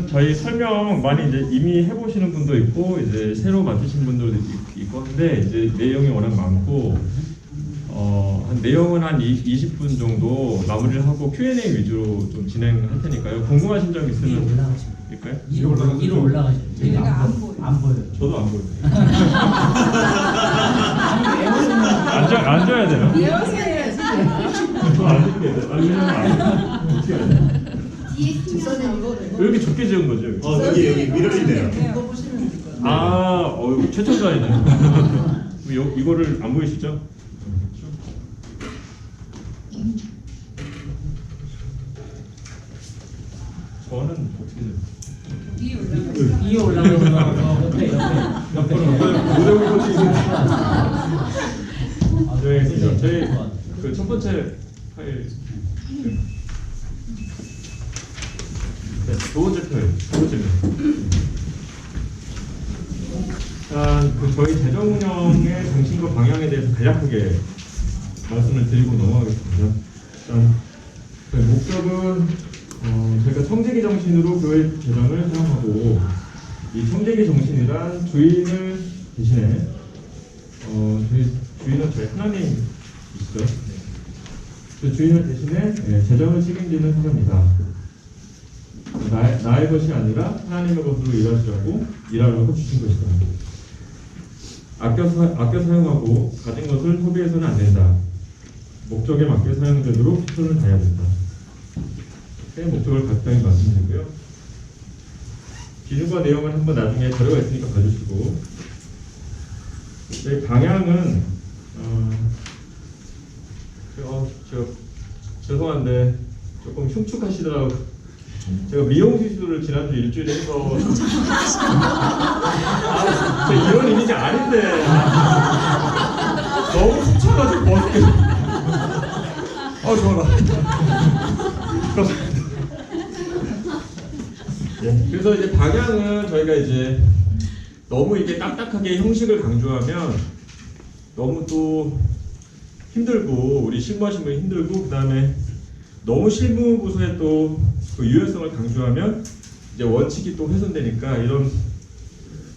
저희 설명 많이 이제 이미 해보시는 분도 있고 이제 새로 맡으신 분들도 있고 한데 이제 내용이 워낙 많고 한 내용은 한 20분 정도 마무리를 하고 Q&A 위주로 좀 진행할 테니까요. 궁금하신 점 있으면 있을까요? 위로 올라가시면 저희가 안 보여요. 저도 안 보여요. 아니 외우시면 앉아야 되나? 배우셔야지. 앉으면 어떻게 하냐? 직선에 이거를 왜 이렇게 적게 지은 거죠? 여기? 여기 밀어지네요. 이거 보시면 될 거예요. 최첨단이네. 이거를 안 보이시죠? 저는 어떻게 돼요? 위에 올라가. 위에 올라가서 옆에 무대 올것 네, 저희 그 첫 번째 파일, 두 번째 파일, 두 번째. 일단 그 저희 재정 운영의 정신과 방향에 대해서 간략하게 말씀을 드리고 넘어가겠습니다. 일단 저희 목적은 저희가 청재기 정신으로 교회 재정을 사용하고, 이 청재기 정신이란 주인을 대신해 저희 주인은 저희 하나님이시죠. 그 주인을 대신해 재정을 책임지는 사람이다. 나의 것이 아니라 하나님의 것으로 일하라고 주신 것이다. 아껴 사용하고 가진 것을 소비해서는 안 된다. 목적에 맞게 사용되도록 최선을 다해야 된다. 목적을 간단히 말씀드리고요. 기준과 내용은 한번 나중에 자료가 있으니까 봐주시고, 저희 방향은 죄송한데 조금 흉측하시더라고요. 제가 미용 시술을 지난주 일주일에 해서 저 이런 이미지 아닌데 너무 훔쳐가지고 어떻게 좋아라. 그래서 이제 방향은 저희가 이제 너무 이게 딱딱하게 형식을 강조하면 너무 또 힘들고, 우리 실무하시는 분이 힘들고, 그 다음에 너무 실무 부서에 또 그 유연성을 강조하면 이제 원칙이 또 훼손되니까, 이런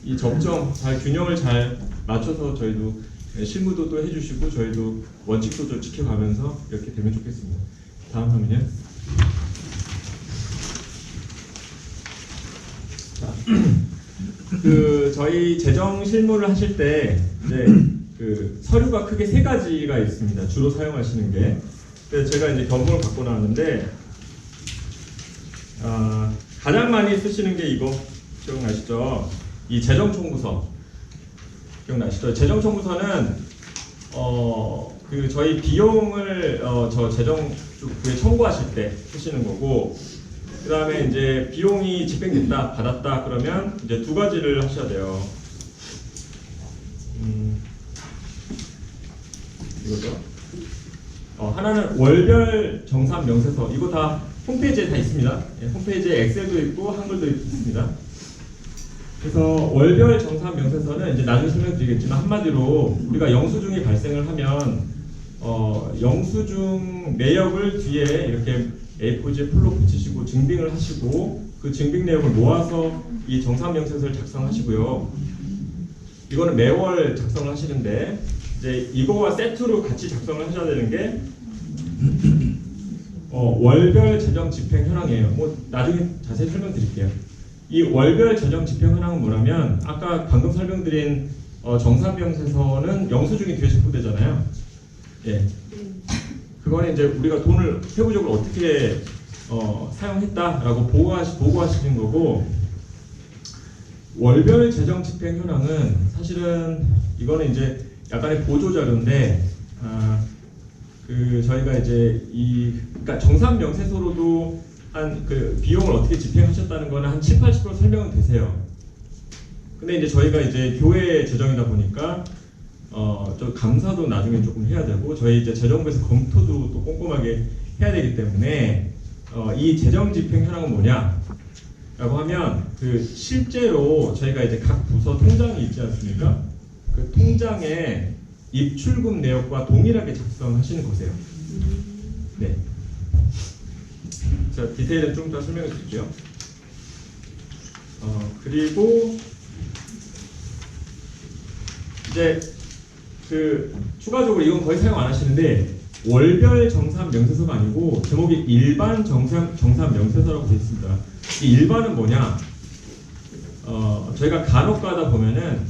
이 적정 잘 균형을 잘 맞춰서 저희도 실무도 또 해주시고 저희도 원칙도 좀 지켜가면서 이렇게 되면 좋겠습니다. 다음 화면이요. 자, 그 저희 재정 실무를 하실 때 이제 그 서류가 크게 세 가지가 있습니다. 주로 사용하시는 게. 그래서 제가 이제 견본을 갖고 나왔는데, 가장 많이 쓰시는 게 이거 기억나시죠? 이 재정청구서 기억나시죠? 재정청구서는 그 저희 비용을 저 재정 쪽에 청구하실 때 쓰시는 거고, 그 다음에 이제 비용이 집행됐다, 받았다 그러면 이제 두 가지를 하셔야 돼요. 이거죠. 하나는 월별 정산 명세서. 이거 다 홈페이지에 다 있습니다. 홈페이지에 엑셀도 있고 한글도 있습니다. 그래서 월별 정산 명세서는 이제 나중에 설명드리겠지만, 한마디로 우리가 영수증이 발생을 하면 영수증 내역을 뒤에 이렇게 A4지에 풀로 붙이시고 증빙을 하시고, 그 증빙 내역을 모아서 이 정산 명세서를 작성하시고요. 이거는 매월 작성을 하시는데, 이제 이거와 세트로 같이 작성을 하셔야 되는 게 월별 재정 집행 현황이에요. 뭐 나중에 자세히 설명드릴게요. 이 월별 재정 집행 현황은 뭐냐면, 아까 방금 설명드린 정산명세서는 영수증이 뒤에 첩부되잖아요. 예. 그거는 이제 우리가 돈을 세부적으로 어떻게 사용했다라고 보고하시는 거고, 월별 재정 집행 현황은 사실은 이거는 이제 약간의 보조 자료인데, 그 저희가 이제 그러니까 정산 명세서로도 한 그 비용을 어떻게 집행하셨다는 거는 한 70~80% 설명은 되세요. 근데 이제 저희가 이제 교회 재정이다 보니까 저 감사도 나중에 조금 해야 되고, 저희 이제 재정부에서 검토도 또 꼼꼼하게 해야 되기 때문에 이 재정 집행 현황은 뭐냐라고 하면, 그 실제로 저희가 이제 각 부서 통장이 있지 않습니까? 그 통장에 입출금 내역과 동일하게 작성하시는 거세요. 네. 자, 디테일은 좀 더 설명해 드릴게요. 그리고 이제 그 추가적으로 이건 거의 사용 안 하시는데 월별 정산 명세서가 아니고 제목이 일반 정산 명세서라고 되어 있습니다. 이 일반은 뭐냐? 저희가 간혹 가다 보면은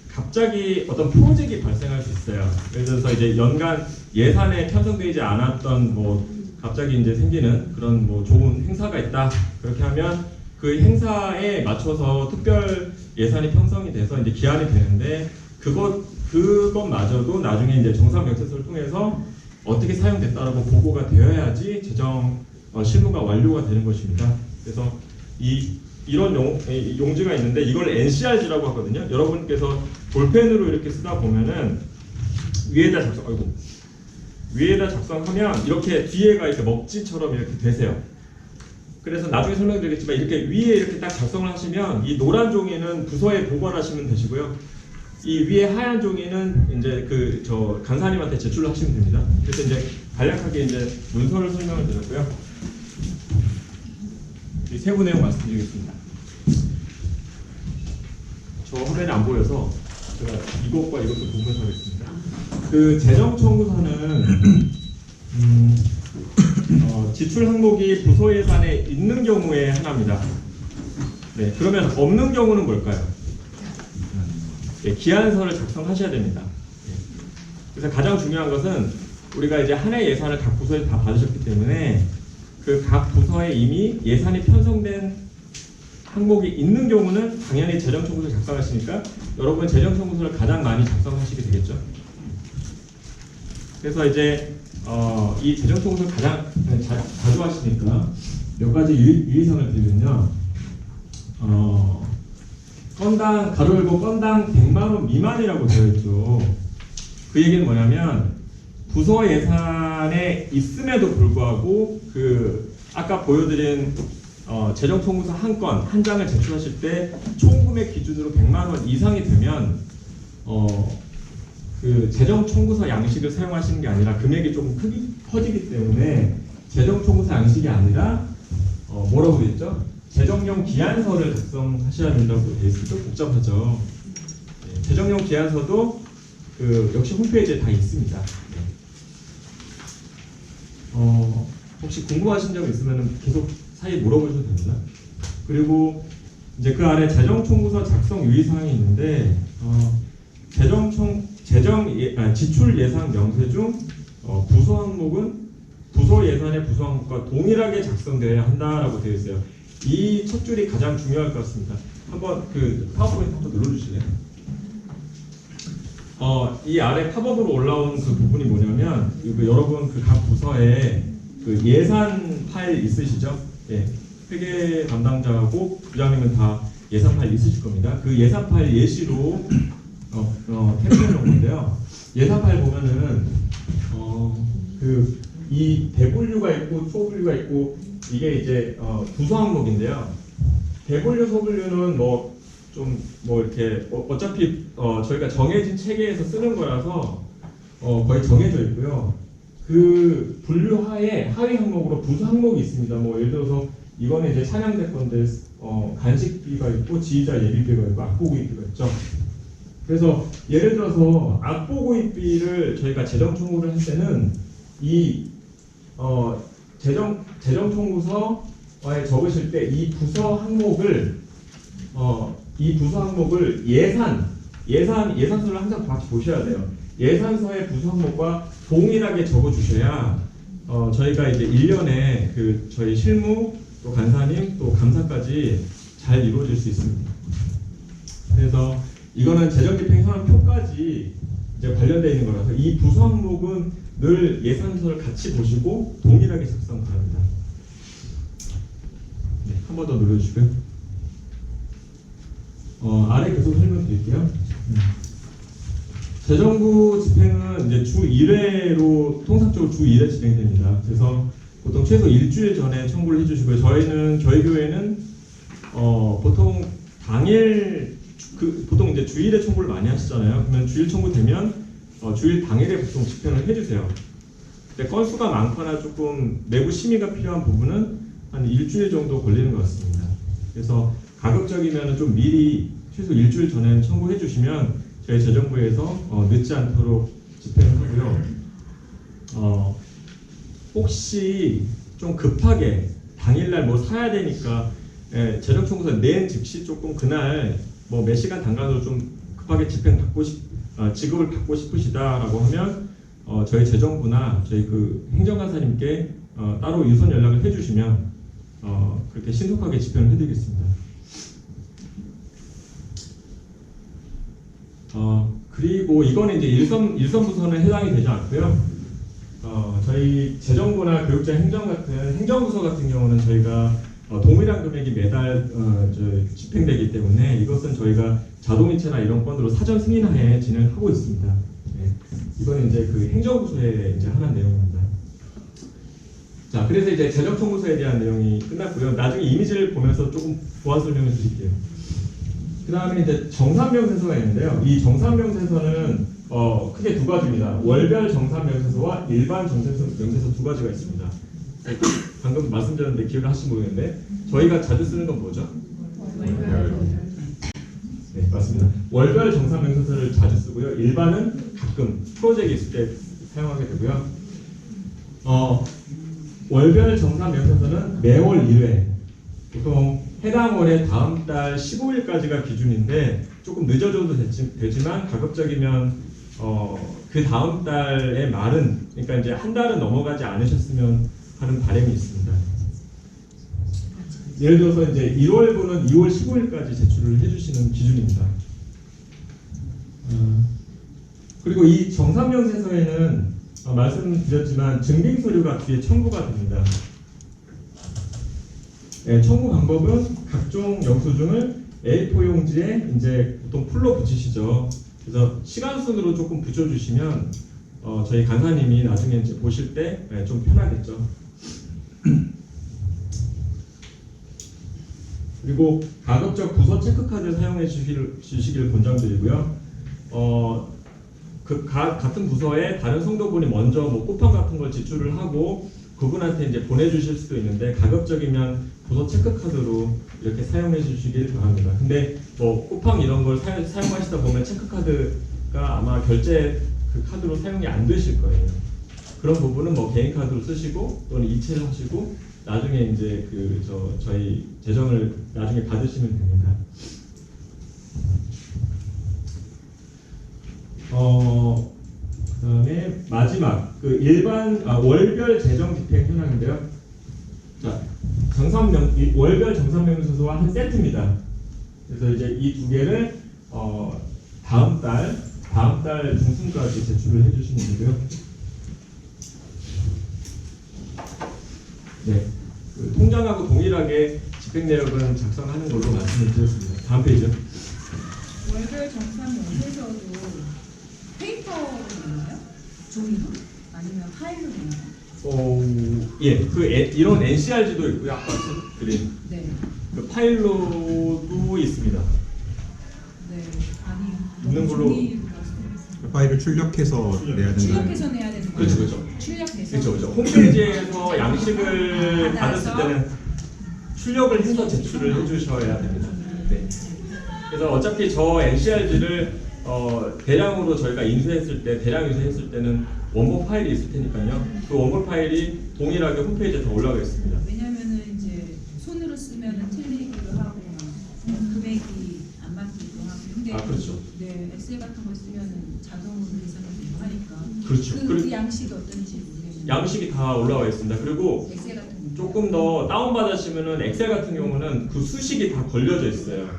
갑자기 어떤 프로젝트가 발생할 수 있어요. 예를 들어서 이제 연간 예산에 편성되지 않았던 뭐 갑자기 이제 생기는 그런 뭐 좋은 행사가 있다. 그렇게 하면 그 행사에 맞춰서 특별 예산이 편성이 돼서 이제 기한이 되는데 그것마저도 나중에 이제 정산 명세서를 통해서 어떻게 사용됐다라고 보고가 되어야지 재정 실무가 완료가 되는 것입니다. 그래서 이런 용지가 있는데 이걸 NCRG라고 하거든요. 여러분께서 볼펜으로 이렇게 쓰다 보면은 위에다 작성하면 이렇게 뒤에가 이렇게 먹지처럼 이렇게 되세요. 그래서 나중에 설명드리겠지만 이렇게 위에 이렇게 딱 작성을 하시면 이 노란 종이는 부서에 보관하시면 되시고요. 이 위에 하얀 종이는 이제 저 간사님한테 제출을 하시면 됩니다. 그래서 이제 간략하게 이제 문서를 설명을 드렸고요. 이 세부 내용 말씀드리겠습니다. 저 화면이 안 보여서 제가 이것과 이것도 분분해서 하겠습니다. 그 재정 청구서는 지출 항목이 부서 예산에 있는 경우에 하나입니다. 네, 그러면 없는 경우는 뭘까요? 네, 기한서를 작성하셔야 됩니다. 네. 그래서 가장 중요한 것은 우리가 이제 한 해 예산을 각 부서에 다 받으셨기 때문에 그 각 부서에 이미 예산이 편성된 항목이 있는 경우는 당연히 재정청구서를 작성하시니까 여러분 재정청구서를 가장 많이 작성하시게 되겠죠. 그래서 이제 이 재정청구서를 가장 자주 하시니까 몇 가지 유의사항을 드리면요. 건당 가로 열고 건당 100만 원 미만이라고 되어 있죠. 그 얘기는 뭐냐면 부서 예산에 있음에도 불구하고 아까 보여드린 재정 청구서 한 장을 제출하실 때 총금액 기준으로 100만 원 이상이 되면 그 재정 청구서 양식을 사용하시는 게 아니라 금액이 조금 커지기 때문에 재정 청구서 양식이 아니라 뭐라고 되어 있죠? 재정용 기한서를 작성하셔야 된다고 되어 있어요. 좀 복잡하죠. 네, 재정용 기한서도 역시 홈페이지에 다 있습니다. 네. 혹시 궁금하신 점 있으면 계속 사이에 물어보셔도 됩니다. 그리고 이제 그 안에 재정 청구서 작성 유의 사항이 있는데 지출 예상 명세 중 부서 항목은 부서 예산의 부서 항목과 동일하게 작성되어야 한다라고 되어 있어요. 이 첫 줄이 가장 중요할 것 같습니다. 한번 파워포인트 한번 눌러주실래요? 이 아래 팝업으로 올라온 그 부분이 뭐냐면 여러분 각 부서에 예산 파일 있으시죠? 예, 회계 담당자하고 부장님은 다 예산 파일 있으실 겁니다. 그 예산 파일 예시로 캡처해 놓은 건데요. 예산 파일 보면은 이 대분류가 있고 소분류가 있고 이게 이제 부서 항목인데요. 대분류 소분류는 이렇게 어차피 저희가 정해진 체계에서 쓰는 거라서 거의 정해져 있고요. 그 분류 하에 하위 항목으로 부서 항목이 있습니다. 뭐 예를 들어서 이거는 이제 찬양대 건데 간식비가 있고 지휘자 예비비가 있고 악보구입비가 있죠. 그래서 예를 들어서 악보구입비를 저희가 재정 청구를 할 때는 이 재정 청구서에 적으실 때 이 부서 항목을 예산서를 항상 같이 보셔야 돼요. 예산서의 부서 항목과 동일하게 적어주셔야 저희가 이제 1년에 저희 실무 또 간사님 또 감사까지 잘 이루어질 수 있습니다. 그래서 이거는 재정집행 현황표까지 이제 관련되어 있는 거라서 이 부서 항목은 늘 예산서를 같이 보시고 동일하게 작성 바랍니다. 네, 한 번 더 눌러주시고요. 아래 계속 설명드릴게요. 재정부 집행은 이제 주 1회로 통상적으로 주 1회 진행됩니다. 그래서 보통 최소 일주일 전에 청구를 해주시고요. 저희 교회는 보통 당일 보통 이제 주일에 청구를 많이 하시잖아요. 그러면 주일 청구되면 주일 당일에 보통 집행을 해주세요. 근데 건수가 많거나 조금 내부 심의가 필요한 부분은 한 일주일 정도 걸리는 것 같습니다. 그래서 가급적이면 좀 미리 최소 일주일 전에 청구해 주시면 저희 재정부에서 늦지 않도록 집행을 하고요. 혹시 좀 급하게 당일날 뭐 사야 되니까 재정 청구서 낸 즉시 조금 그날 뭐 몇 시간 단간으로 좀 급하게 지급을 받고 싶으시다라고 하면 저희 재정부나 저희 그 행정간사님께 따로 유선 연락을 해주시면 그렇게 신속하게 집행을 해드리겠습니다. 그리고 이거는 이제 일선 부서는 해당이 되지 않고요. 저희 재정부나 교육자 행정 같은 행정부서 같은 경우는 저희가 동일한 금액이 매달 집행되기 때문에 이것은 저희가 자동이체나 이런 건으로 사전 승인하에 진행하고 있습니다. 네. 이거는 이제 그 행정부서에 이제 하는 내용입니다. 자, 그래서 이제 재정 청구서에 대한 내용이 끝났고요. 나중에 이미지를 보면서 조금 보완 설명을 드릴게요. 그 다음에 이제 정산명세서가 있는데요. 이 정산명세서는 크게 두 가지입니다. 월별 정산명세서와 일반 정산명세서 두 가지가 있습니다. 방금 말씀드렸는데 기억을 하실지 모르겠는데 저희가 자주 쓰는 건 뭐죠? 네, 맞습니다. 월별 정산명세서를 자주 쓰고요. 일반은 가끔 프로젝트 있을 때 사용하게 되고요. 월별 정산명세서는 매월 1회, 보통 해당 월의 다음 달 15일까지가 기준인데 조금 늦어져도 되지만 가급적이면 그 다음 달의 말은, 그러니까 이제 한 달은 넘어가지 않으셨으면 하는 바람이 있습니다. 예를 들어서 이제 1월분은 2월 15일까지 제출을 해주시는 기준입니다. 그리고 이 정산명세서에는 말씀드렸지만 증빙서류가 뒤에 첨부가 됩니다. 네, 청구 방법은 각종 영수증을 A4 용지에 이제 보통 풀로 붙이시죠. 그래서 시간 순으로 조금 붙여주시면 저희 간사님이 나중에 이제 보실 때 좀 편하겠죠. 그리고 가급적 부서 체크카드 사용해 주시길 권장드리고요. 같은 부서에 다른 성도분이 먼저 뭐 쿠팡 같은 걸 지출을 하고 그분한테 이제 보내주실 수도 있는데 가급적이면 부서 체크카드로 이렇게 사용해 주시길 바랍니다. 근데 뭐 쿠팡 이런 걸 사용하시다 보면 체크카드가 아마 결제 그 카드로 사용이 안 되실 거예요. 그런 부분은 뭐 개인 카드로 쓰시고 또는 이체를 하시고 나중에 이제 저희 재정을 나중에 받으시면 됩니다. 그다음에 마지막 그 월별 재정 집행 현황인데요. 자, 월별 정산명세서와 한 세트입니다. 그래서 이제 이 두 개를 다음 달 중순까지 제출을 해주시면 되고요. 네, 그 통장하고 동일하게 집행 내역은 작성하는 걸로 말씀을 드렸습니다. 다음 페이지요. 월별 정산 명세서도 페이퍼로 되나요? 종이로? 아니면 파일로 되나요? 예, 이런 NCR지도 있고요. 아까 드린 네. 그 파일로도 있습니다. 네. 아니 있는 걸로. 그 파일을 출력해서 내야 된다. 출력해서 내야 되는 거예요. 그렇죠. 출력해서. 그렇죠. 홈페이지에서 양식을 받았을 때는 출력을 해서 제출을 해주셔야 됩니다. 네. 그래서 어차피 저 NCR지를 대량으로 저희가 대량 인수했을 때는 원본 파일이 있을 테니까요. 그 원본 파일이 동일하게 홈페이지에 다 올라가 있습니다. 왜냐면은 이제 손으로 쓰면은 틀리기도 하고 금액이 안 맞기도 하고. 근데 그렇죠. 네, 엑셀 같은 거 쓰면은 자동으로 계산이 되고 하니까. 그렇죠. 그 양식이 어떤지 모르겠는데. 양식이 다 올라와 있습니다. 그리고 엑셀 같은 거. 조금 더 다운받으시면은 엑셀 같은 경우는 그 수식이 다 걸려져 있어요.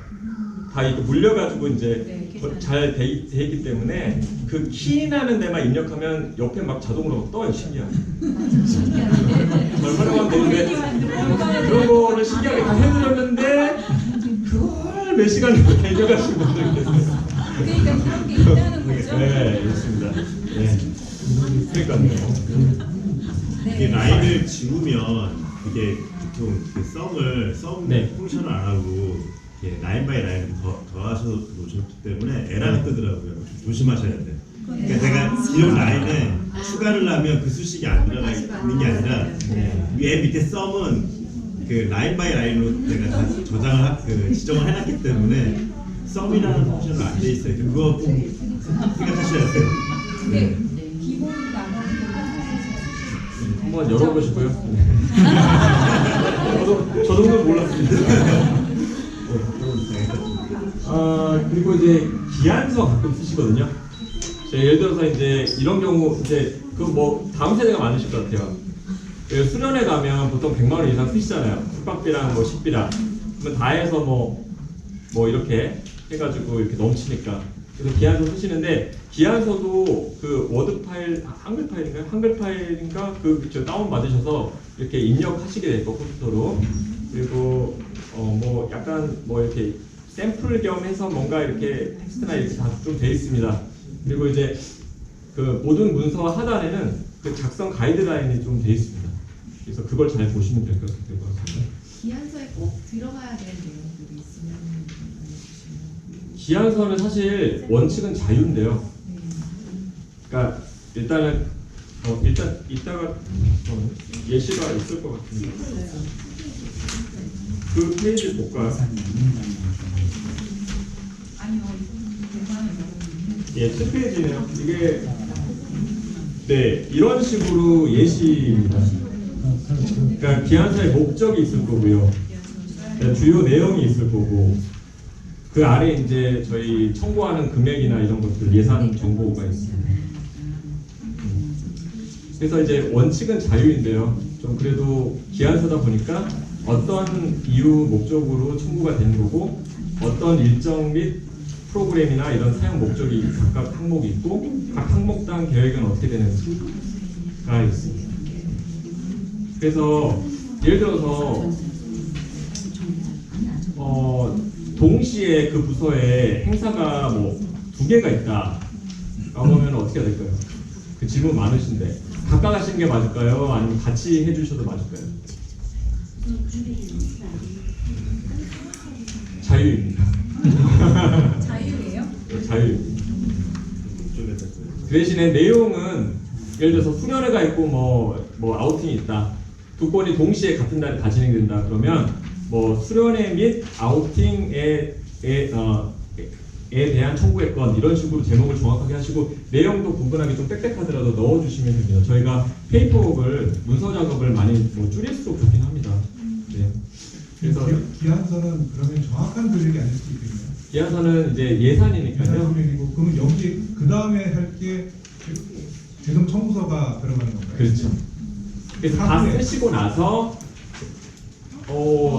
다 이거 물려가지고 이제 잘 돼 있기 때문에 그 키나는 데만 입력하면 옆에 막 자동으로 떠요. 신기하게. 얼마나 하면 되는데 그런 거를 신기하게 다 해드렸는데 그걸 몇 시간을 대겨가시고 분들 계세요. 그러니까 그런 게 있다는 거죠. 네, 있습니다. 네. 그러니까요. 이게 라인을 지우면 이게 보통 썸 네. 펑션을 안 하고 이렇게 라인 바이 라인 더하셔서 놓으셨기 때문에 에러가 뜨더라고요. 조심하셔야 돼요. 그러니까 제가 지운 라인에 추가를 하면 그 수식이 안 들어가 있는 게 아니라 맨 밑에 썸은 그 라인 바이 라인으로 제가 다 저장을 지정을 해놨기 때문에 썸이라는 펑션은 안 돼 있어요. 그거 꼭 생각하셔야 돼요. 근데 기본 나머지 한번 열어보시고요. 저 정도는 몰랐습니다. 그리고 이제 기한서 가끔 쓰시거든요. 예를 들어서 이제 이런 경우 이제 그 뭐 다음 세대가 많으실 것 같아요. 수련회 가면 보통 100만 원 이상 쓰시잖아요. 숙박비랑 뭐 식비랑. 그러면 다 해서 뭐 이렇게 해가지고 이렇게 넘치니까. 그래서 기한서 쓰시는데 기한서도 그 워드 파일, 한글 파일인가요? 한글 파일인가 저 다운 받으셔서 이렇게 입력하시게 될 거 컴퓨터로. 그리고 뭐 약간 뭐 이렇게 샘플 겸해서 뭔가 이렇게 텍스트나 이렇게 다 좀 돼 있습니다. 그리고 이제 그 모든 문서 하단에는 그 작성 가이드라인이 좀 돼 있습니다. 그래서 그걸 잘 보시면 될 것 같습니다. 기한서에 꼭 들어가야 되는 내용들이 있으면 알려주시면. 기한서는 사실 원칙은 자유인데요. 그러니까 일단은 일단 이따가 예시가 있을 것 같은데 그 페이지 볼까요? 아니요 100만 원 예, 7페이지네요. 이게 네 이런 식으로 예시입니다. 그러니까 기한서의 목적이 있을 거고요. 그러니까 주요 내용이 있을 거고 그 아래 이제 저희 청구하는 금액이나 이런 것들 예산 정보가 있습니다. 그래서 이제 원칙은 자유인데요. 좀 그래도 기한서다 보니까 어떤 이유 목적으로 청구가 되는 거고 어떤 일정 및 프로그램이나 이런 사용 목적이 각각 항목이 있고 각 항목당 계획은 어떻게 되는지가 있습니다. 그래서 예를 들어서 동시에 그 부서에 행사가 뭐 2개가 있다 라고 하면 어떻게 해야 될까요? 그 질문 많으신데 각각 하시는 게 맞을까요? 아니면 같이 해주셔도 맞을까요? 자유입니다. 자유예요? 자유입니다. 그 대신에 내용은 예를 들어서 수련회가 있고 뭐 아우팅이 있다. 두 건이 동시에 같은 날에 다 진행된다. 그러면 뭐 수련회 및 아우팅에 대한 청구의 건 이런 식으로 제목을 정확하게 하시고 내용도 구분하게 좀 빽빽하더라도 넣어주시면 됩니다. 저희가 페이퍼웍을 문서 작업을 많이 뭐 줄일수록 좋긴 합니다. 네. 그래서 기한서는 그러면 정확한 금액이 아닐 수 있겠네요. 기한서는 이제 예산이니까요. 예산 금액이고 그러면 여기 그 다음에 할 게 재정 청구서가 들어가는 건가요? 그렇죠. 그래서 다 하루에. 쓰시고 나서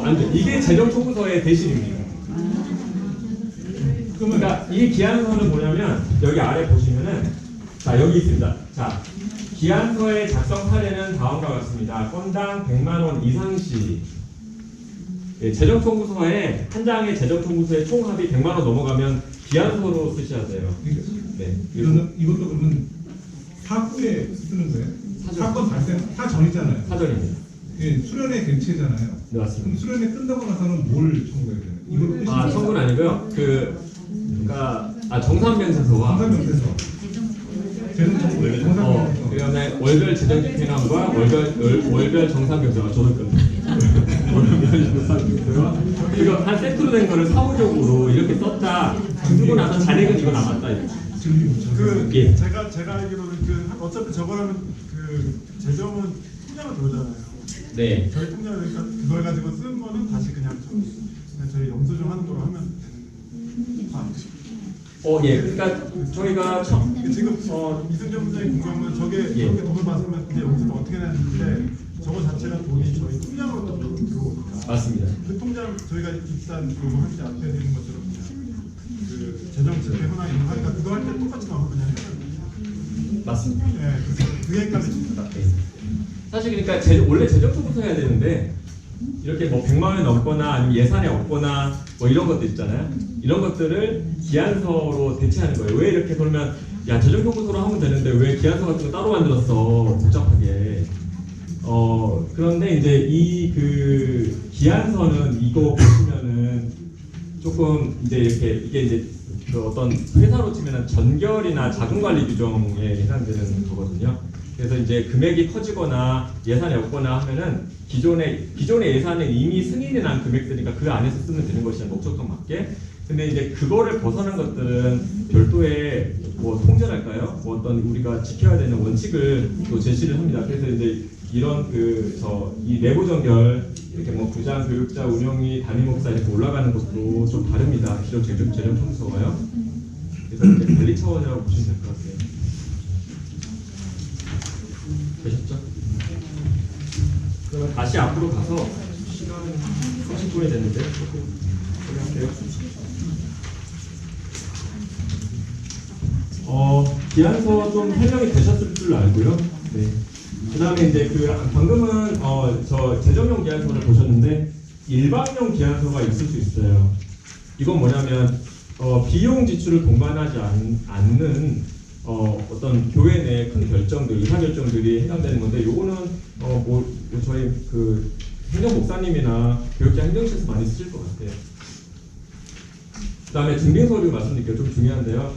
아니죠. 이게 재정 청구서의 대신입니다. 그러니까 이 기한서는 뭐냐면 여기 아래 보시면은 자 여기 있습니다. 자 기한서의 작성 사례는 다음과 같습니다. 건당 100만 원 이상 시 예, 재정 청구서에 한 장의 재정 청구서의 총합이 100만 원 넘어가면 기한서로 쓰셔야 돼요. 네. 이것도 그러면 사후에 쓰는 거예요? 사건 발생 사전이잖아요. 사전입니다. 예, 수련회 겐치잖아요. 네, 맞습니다. 그럼 수련회 끝나고 나서는 뭘 청구해야 되나요? 이걸 끝이 청구는 아니고요. 그러니까 정산면세서와 정산명세서 재정 청구 정산명세서 그다음에 월별 재정 집행안과 월별 정산명세가 저도 건 그리고 한 세트로 된 거를 사후적으로 이렇게 썼다. 쓰고 나서 잔액은 이거 남았다. 이렇게. 예. 제가 알기로는 어차피 저거라면 재정은 통장으로 들어오잖아요. 네. 저희 통장을 그러니까 그걸 가지고 쓴 거는 다시 그냥 저희 영수증 하는 걸로 하면 되는 거. 예. 그러니까 저희가 지금 이승정 선생님 궁금한 저게 예. 저렇게 돈을 받으면 이제 영수증 어떻게 내는데 저거 자체가 돈이 저희 통장으로 들어오니까. 맞습니다. 그 통장 저희가 일단 요거 할때 앞에 드린 것처럼 그냥 그 재정 집행하나 이런 거 하니까 그거 할 때 똑같이 나오면 그냥 해야 돼요. 맞습니다. 네, 그게 헷갈리십니다. 사실 그러니까 원래 재정 청구서 해야 되는데 이렇게 뭐 100만 원이 넘거나 아니면 예산이 없거나 뭐 이런 것들 있잖아요. 이런 것들을 기한서로 대체하는 거예요. 왜 이렇게 그러면 야 재정 청구서로 하면 되는데 왜 기한서 같은 거 따로 만들었어 복잡하게. 그런데 이제 이 기한서는 이거 보시면은 조금 이제 이게 이제 그 어떤 회사로 치면은 전결이나 자금관리 규정에 해당되는 거거든요. 그래서 이제 금액이 커지거나 예산이 없거나 하면은 기존의 예산은 이미 승인이 난 금액들이니까 그 안에서 쓰면 되는 것이야, 목적성 맞게. 근데 이제 그거를 벗어난 것들은 별도의 뭐 통제랄까요? 뭐 어떤 우리가 지켜야 되는 원칙을 또 제시를 합니다. 그래서 이제 이런 이 내부 정결 이렇게 뭐 부장, 교육자, 운영위, 담임 목사 이렇게 올라가는 것도 좀 다릅니다. 기존 재정 청구서가요. 그래서 이제 관리 차원이라고 보시면 될 것 같아요. 되셨죠? 그러면 다시 앞으로 가서 시간 30분이 됐는데 조금 할게요. 기한서 좀 설명이 되셨을 줄 알고요. 네. 그다음에 이제 방금은 저 재정용 기한서를 보셨는데 일반용 기한서가 있을 수 있어요. 이건 뭐냐면 비용 지출을 동반하지 않는 어떤 교회 내 큰 결정들, 의사 결정들이 해당되는 건데, 요거는 뭐 저희 그 행정 목사님이나 교육자 행정실에서 많이 쓰실 것 같아요. 그다음에 증빙 서류 말씀드릴게요. 좀 중요한데요.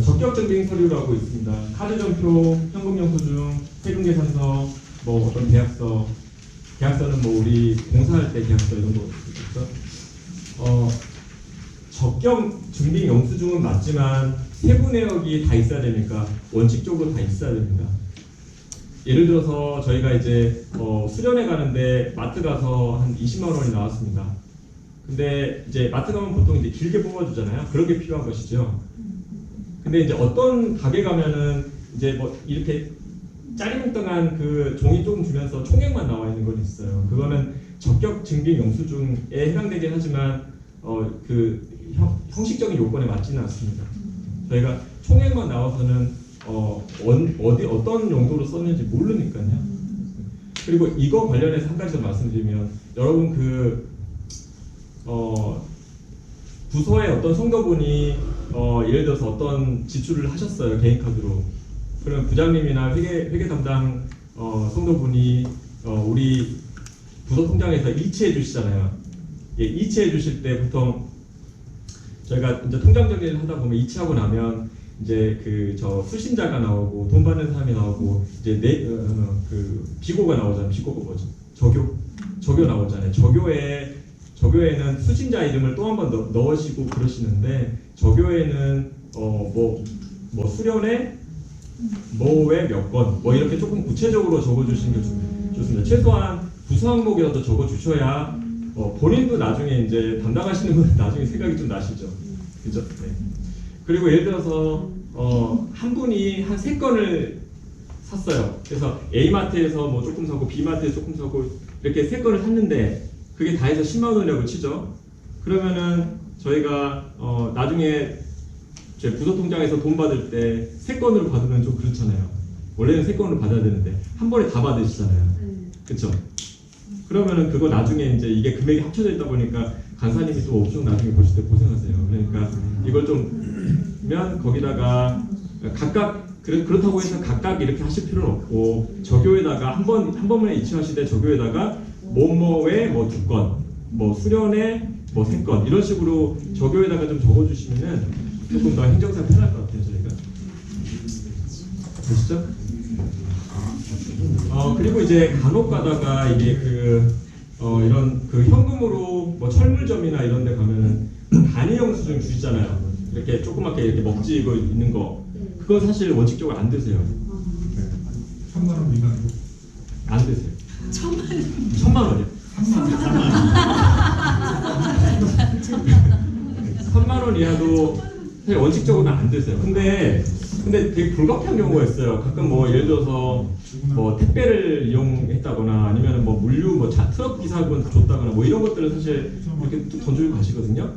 적격 증빙 서류라고 있습니다. 카드 전표, 현금 영수증, 세금 계산서, 뭐 어떤 계약서, 계약서는 뭐 우리 공사할 때 계약서 이런 거 있죠. 적격 증빙 영수증은 맞지만 세부 내역이 다 있어야 되니까 원칙적으로 다 있어야 됩니다. 예를 들어서 저희가 이제 수련회 가는데 마트 가서 한 20만 원이 나왔습니다. 근데 이제 마트 가면 보통 이제 길게 뽑아주잖아요. 그렇게 필요한 것이죠. 근데 이제 어떤 가게 가면은 이제 뭐 이렇게 짜리몽땅한 그 종이 조금 주면서 총액만 나와 있는 건 있어요. 그거는 적격 증빙 영수증에 해당되긴 하지만 그 형식적인 요건에 맞지는 않습니다. 저희가 총액만 나와서는 어떤 용도로 썼는지 모르니까요. 그리고 이거 관련해서 한 가지 더 말씀드리면, 여러분 부서의 어떤 성도분이 예를 들어서 어떤 지출을 하셨어요, 개인 카드로. 그러면 부장님이나 회계 담당 성도분이 우리 부서 통장에서 이체해 주시잖아요. 예, 이체해 주실 때 보통 저희가 이제 통장 정리를 하다 보면 이체하고 나면 이제 수신자가 나오고 돈 받는 사람이 나오고 이제 비고가 나오잖아요. 비고가 뭐죠? 저교 나오잖아요. 저교에는 수신자 이름을 또 한 번 넣으시고 그러시는데, 저교에는 뭐 수련회 뭐회 몇 건 뭐 이렇게 조금 구체적으로 적어주시는 게 좋습니다. 최소한 부서 항목이라도 적어주셔야 본인도 나중에 이제 담당하시는 분 나중에 생각이 좀 나시죠, 그죠? 네. 그리고 예를 들어서 한 분이 한 3건을 샀어요. 그래서 A 마트에서 뭐 조금 사고 B 마트에서 조금 사고 이렇게 3건을 샀는데 그게 다 해서 10만 원이라고 치죠. 그러면은 저희가 나중에 제 부서 통장에서 돈 받을 때 3건으로 받으면 좀 그렇잖아요. 원래는 3건으로 받아야 되는데 한 번에 다 받으시잖아요. 그렇죠? 그러면은 그거 나중에 이제 이게 금액이 합쳐져 있다 보니까 간사님이 또 엄청 나중에 보실 때 고생하세요. 그러니까 이걸 좀면 거기다가 각각 그렇다고 해서 각각 이렇게 하실 필요는 없고, 저교에다가 한 번만에 이체하시되 저교에다가 뭐뭐에 뭐 2건, 뭐 수련회 뭐 3건 이런 식으로 저교에다가 좀 적어주시면은 조금 더 행정상 편할 것 같아요, 저희가. 되시죠? 그리고 이제 간혹 가다가 이게 이런 현금으로 뭐 철물점이나 이런 데 가면은 단위 영수증 주시잖아요. 이렇게 조그맣게 이렇게 먹지고 있는 거. 그건 사실 원칙적으로 안 되세요. 3만 원 미만으로. 안 되세요. 1,000만 원이요. 3만 원 이하도 사실 원칙적으로는 안 되세요. 근데 되게 불가피한 경우가 있어요. 가끔 뭐 예를 들어서 뭐 택배를 이용했다거나 아니면 뭐 물류 뭐 트럭 기사분 줬다거나 뭐 이런 것들은 사실 이렇게 뚝 던지고 가시거든요.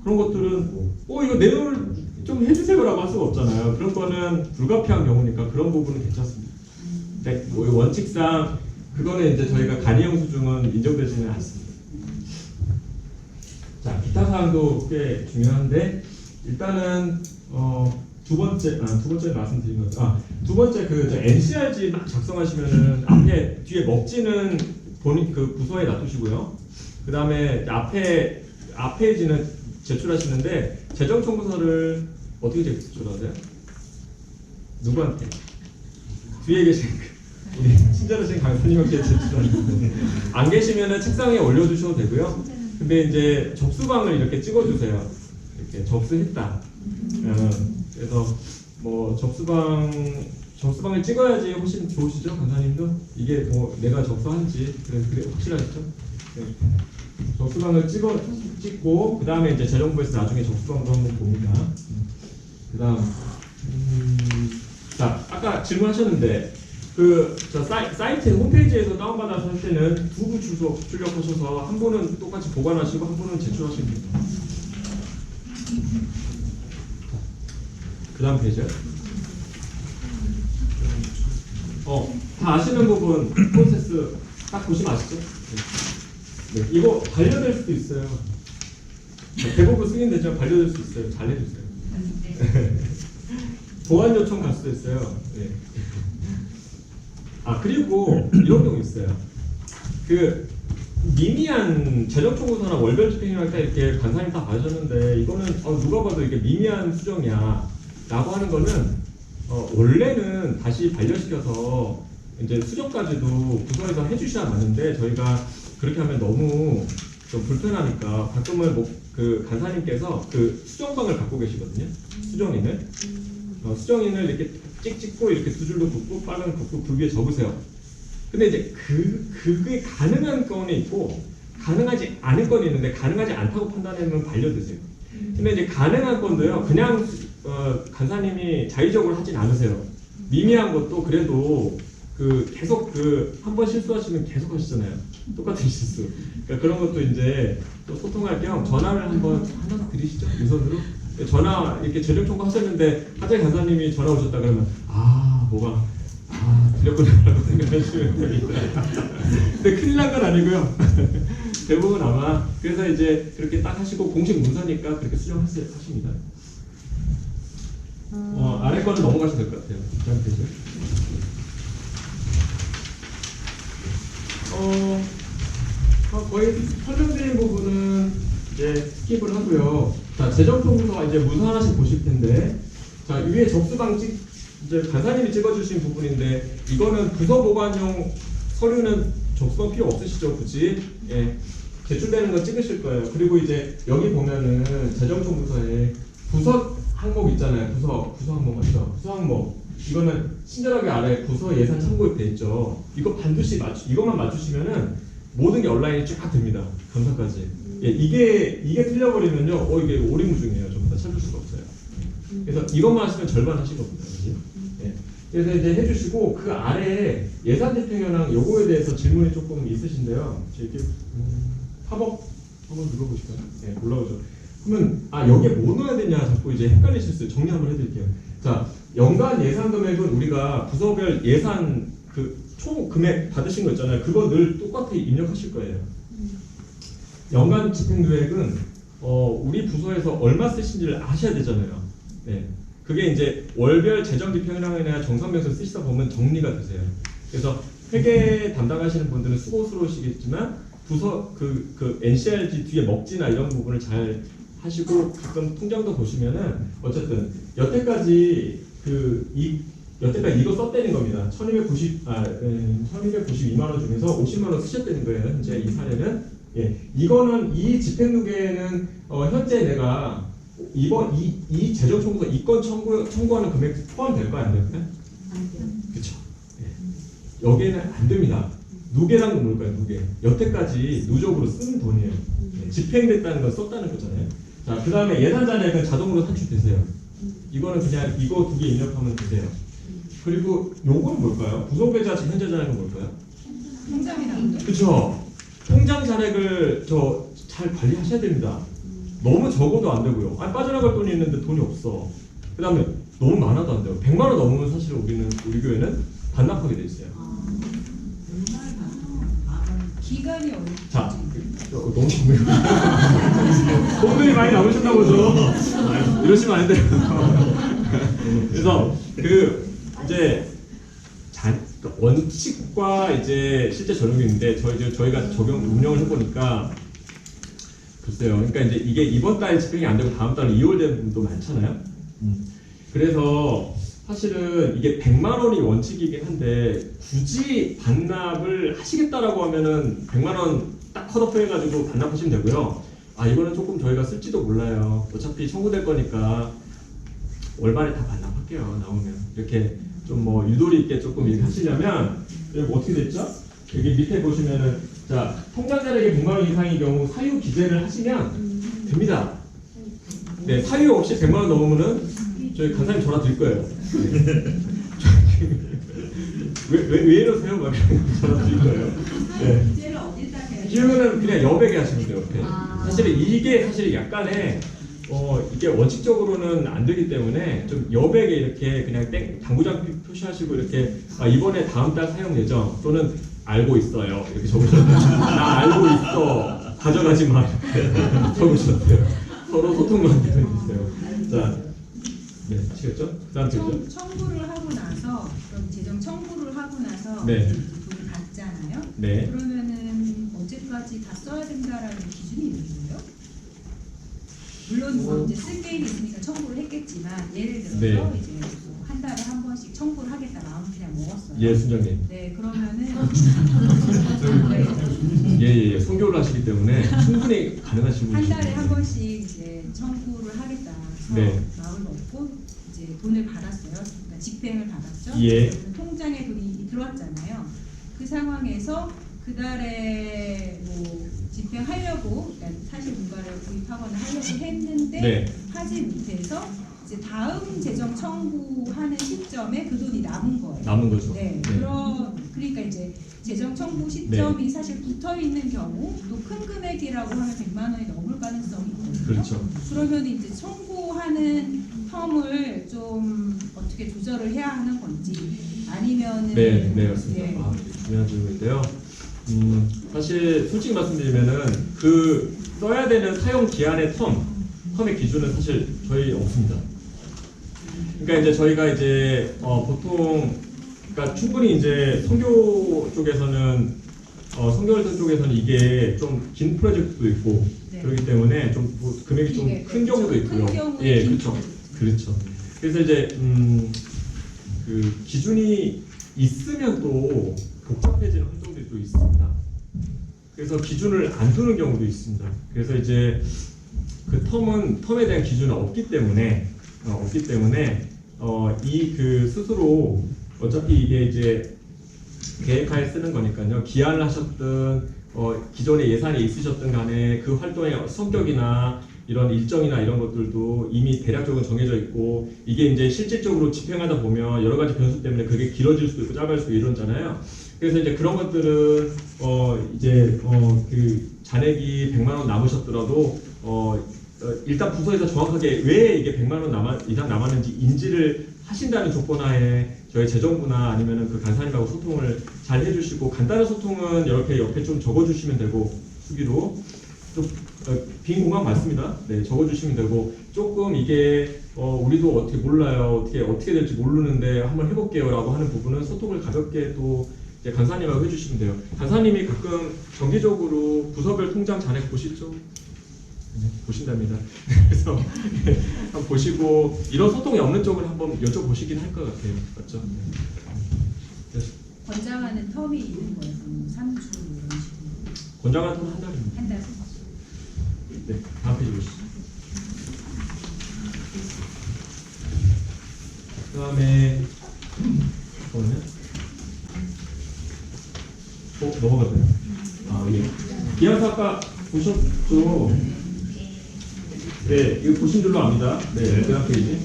그런 것들은 이거 내용을 좀 해주세요라고 할 수가 없잖아요. 그런 거는 불가피한 경우니까 그런 부분은 괜찮습니다. 근데 뭐 원칙상 그거는 이제 저희가 간이 영수증은 인정되지는 않습니다. 자, 기타 사항도 꽤 중요한데 일단은 두 번째 말씀드린 것. 두 번째 NCRG 작성하시면은 뒤에 먹지는 본인 부서에 놔두시고요. 그 다음에 앞에지는 제출하시는데 재정 청구서를 어떻게 제출하세요? 누구한테? 뒤에 계신 우리 친절하신 강사님께 제출하셨는데 안 계시면은 책상에 올려주셔도 되고요. 근데 이제 접수방을 이렇게 찍어주세요. 이렇게 접수했다. 그래서 뭐 접수방을 찍어야지 훨씬 좋으시죠, 강사님도? 이게 뭐 내가 접수한지 그래 확실하시죠? 네. 접수방을 찍고 그 다음에 이제 재정부에서 나중에 접수방도 한번 봅니다. 그다음 자 아까 질문하셨는데 저 사이트 홈페이지에서 다운받아서 할 때는 두 분 출력하셔서 한 분은 똑같이 보관하시고 한 분은 제출하시면 됩니다. 그 다음 페이지요. 다 아시는 부분 프로세스 딱 보시면 아시죠? 네. 이거 반려될 수도 있어요. 대부분 승인되지만 반려될 수 있어요. 잘 해주세요. 보안 요청 갈 수도 있어요. 네. 그리고 이런 경우 있어요. 그 미미한 재정 청구서나 월별 집행이랄 때 이렇게 간사님 다 봐주셨는데 이거는 누가 봐도 이게 미미한 수정이야 라고 하는 거는 원래는 다시 반려시켜서 이제 수정까지도 부서에서 해주셔야 맞는데 저희가 그렇게 하면 너무 좀 불편하니까 가끔은 그 간사님께서 그 수정방을 갖고 계시거든요. 수정인을 수정인을 이렇게 찍고 이렇게 두 줄로 긋고 빨간 긋고 그 위에 적으세요. 근데 이제 그게 가능한 건이 있고 가능하지 않은 건이 있는데 가능하지 않다고 판단하면 반려되세요. 근데 이제 가능한 건도요 그냥 간사님이 자의적으로 하진 않으세요. 미미한 것도 그래도 계속 한 번 실수하시면 계속 하시잖아요. 똑같은 실수. 그러니까 그런 것도 이제 또 소통할 겸 전화를 한번 하나 드리시죠. 유선으로. 전화 이렇게 재정 청구하셨는데 하재 간사님이 전화 오셨다 그러면 드렸구나라고 생각하시면 됩니다. 근데 큰일 난 건 아니고요. 대부분 아마 그래서 이제 그렇게 딱 하시고 공식 문서니까 그렇게 수정하십니다. 아래 거는 넘어가셔도 될 것 같아요. 다음 페이지. 거의 설명드린 부분은 이제 스킵을 하고요. 자, 재정청구서 이제 문서 하나씩 보실 텐데, 자, 위에 접수방 이제 간사님이 찍어주신 부분인데, 이거는 부서 보관용 서류는 접수방 필요 없으시죠, 굳이? 예, 제출되는 거 찍으실 거예요. 그리고 이제 여기 보면은 재정청구서에 부서 항목 있잖아요. 부서 항목 맞죠? 부서 항목. 이거는 친절하게 아래 부서 예산 참고에 돼 있죠. 이거 반드시 이것만 맞추시면은 모든 게 온라인이 쫙 됩니다. 감사까지. 예, 이게 틀려버리면요, 이게 오리무중이에요. 전부 다 찾을 수가 없어요. 그래서 이것만 하시면 절반 하시거든요. 그치? 예. 그래서 이제 해주시고 그 아래에 예산 집행현황 요거에 대해서 질문이 조금 있으신데요. 이렇게 팝업 한번 눌러보실까요? 예, 올라오죠. 그러면 여기에 뭐 넣어야 되냐 자꾸 이제 헷갈리실 수 있어요. 정리 한번 해드릴게요. 자, 연간 예산 금액은 우리가 부서별 예산 총 금액 받으신 거 있잖아요. 그거 늘 똑같이 입력하실 거예요. 연간 집행 계획은 우리 부서에서 얼마 쓰신지를 아셔야 되잖아요. 네. 그게 이제 월별 재정 집행이나 정산명세 쓰시다 보면 정리가 되세요. 그래서 회계 담당하시는 분들은 수고스러우시겠지만 부서 NCRG 뒤에 먹지나 이런 부분을 잘 하시고 가끔 통장도 보시면은 어쨌든 여태까지 이거 썼다는 겁니다. 1292만 원 중에서 50만 원 쓰셨다는 거예요. 현재 이 사례는. 예, 이거는 이 집행누계는 현재 내가 이 재정 청구서 이건 청구하는 금액 포함될까요, 안 될까요? 그렇죠. 예. 여기에는 안 됩니다. 누계란 건 뭘까요? 누계. 여태까지 누적으로 쓴 돈이에요. 예, 집행됐다는 건 썼다는 거잖아요. 자, 그 다음에 예산 잔액은 자동으로 산출되세요. 이거는 그냥 이거 두 개 입력하면 되세요. 그리고 요건 뭘까요? 부서계좌 현재 잔액은 뭘까요? 통장이라는 거. 그렇죠. 통장 잔액을 잘 관리하셔야 됩니다. 너무 적어도 안 되고요. 빠져나갈 돈이 있는데 돈이 없어. 그 다음에 너무 많아도 안 돼요. 100만 원 넘으면 사실 우리 교회는 반납하게 돼 있어요. 기간이 얼마? 자, 너무 좋네요. 돈들이 많이 남으셨나 보죠. 이러시면 안 돼요. 그래서 이제 원칙과 이제 실제 적용이 있는데 저희가 운영을 해보니까 글쎄요. 그러니까 이제 이게 이번 달 집행이 안 되고 다음 달 2월 되는 분도 많잖아요. 그래서 사실은 이게 100만 원이 원칙이긴 한데 굳이 반납을 하시겠다라고 하면은 100만 원 딱 컷오프 해가지고 반납하시면 되고요. 아 이거는 조금 저희가 쓸지도 몰라요. 어차피 청구될 거니까 월말에 다 반납할게요. 나오면 이렇게 좀 뭐 유도리 있게 조금 얘기하시려면 여기 어떻게 됐죠? 여기 밑에 보시면은 자 통장 잔액이 100만 원 이상인 경우 사유 기재를 하시면 됩니다. 네 사유 없이 100만 원 넘으면은 저희 간사님 전화 드릴 거예요. 네. 왜 이러세요? 막 전화 드릴 거예요. 네. 기재를 어디다 해야 기억은 그냥 여백에 하시면 돼요. 옆에. 사실은 이게 사실 약간의 이게 원칙적으로는 안 되기 때문에 좀 여백에 이렇게 그냥 당구장 표시하시고 이렇게 이번에 다음 달 사용 예정 또는 알고 있어요 이렇게 적으셔도 돼요. 나 알고 있어 가져가지 마 이렇게 적으셔도 돼요. 서로 소통만 되면 있어요. 자, 네 아시겠죠? 그다음 되죠? 청구를 하고 나서 그럼 재정 청구를 하고 나서 네. 돈을 받잖아요. 네. 그러면은 언제까지 다 써야 된다라는 기준이 있는 거예요? 물론 뭐 이제 쓸 게임이 있으니까 청구를 했겠지만 예를 들어서 네. 이제 뭐 한 달에 한 번씩 청구를 하겠다 마음 그냥 먹었어요. 예, 순장님. 네, 그러면은 예, 성교를 하시기 때문에 충분히 가능하신 한 분이시죠. 달에 한 번씩 이제 청구를 하겠다 해서 네. 마음을 먹고 이제 돈을 받았어요. 그러니까 집행을 받았죠. 예. 그러면 통장에 돈이 들어왔잖아요. 그 상황에서 그 달에 뭐 집행하려고 그러니까 사실 뭔가를 구입하거나 하려고 했는데 네. 하지 못해서 이제 다음 재정 청구하는 시점에 그 돈이 남은 거예요. 남은 거죠. 네. 그러니까 이제 재정 청구 시점이 사실 붙어 있는 경우 또 큰 금액이라고 하면 100만 원이 넘을 가능성이 있거든요. 그렇죠. 그러면 이제 청구하는 텀을 좀 어떻게 조절을 해야 하는 건지 아니면은 네, 맞습니다. 네. 중요한 질문인데요. 사실 솔직히 말씀드리면은 그 써야 되는 사용 기한의 텀의 기준은 사실 저희 없습니다. 그러니까 이제 저희가 이제 보통 그러니까 충분히 이제 선교 쪽에서는 선교활동 쪽에서는 이게 좀 긴 프로젝트도 있고 네. 그렇기 때문에 좀 금액이 좀 이게 큰 경우도 큰 있고요. 경우에 예, 긴 그렇죠. 그렇죠. 그래서 이제 그 기준이 있으면 또 복잡해지는 활동들이 또 있습니다. 그래서 기준을 안 두는 경우도 있습니다. 그래서 이제 그 텀에 대한 기준은 없기 때문에 이 그 스스로 어차피 이게 이제 계획하에 쓰는 거니까요. 기한을 하셨든 기존에 예산이 있으셨든 간에 그 활동의 성격이나 이런 일정이나 이런 것들도 이미 대략적으로 정해져 있고 이게 이제 실질적으로 집행하다 보면 여러 가지 변수 때문에 그게 길어질 수도 있고 짧아질 수도 이러잖아요. 그래서 이제 그런 것들은 그 잔액이 100만 원 남으셨더라도 일단 부서에서 정확하게 왜 이게 100만 원 이상 남았는지 인지를 하신다는 조건하에 저희 재정부나 아니면은 그 간사님하고 소통을 잘 해주시고 간단한 소통은 이렇게 옆에 좀 적어주시면 되고 수기로 좀 빈 공간 많습니다. 네, 적어주시면 되고 조금 이게 우리도 어떻게 몰라요. 어떻게 될지 모르는데 한번 해볼게요라고 하는 부분은 소통을 가볍게 또 이제 간사님하고 해주시면 돼요. 간사님이 가끔 정기적으로 부서별 통장 잔액 보시죠? 네, 보신답니다. 그래서 한번 보시고 이런 소통이 없는 쪽을 한번 여쭤보시긴 할 것 같아요. 맞죠? 네. 권장하는 텀이 있는 거예요. 3주 이런 식으로. 권장한 텀은 한 달입니다. 한 달. 네, 다음 페이지 보시죠. 그 다음에 잠깐만요. 넘어갔네요. 예. 기한사 아까 보셨죠? 네, 이거 보신 줄로 압니다. 네, 그 다음 페이지.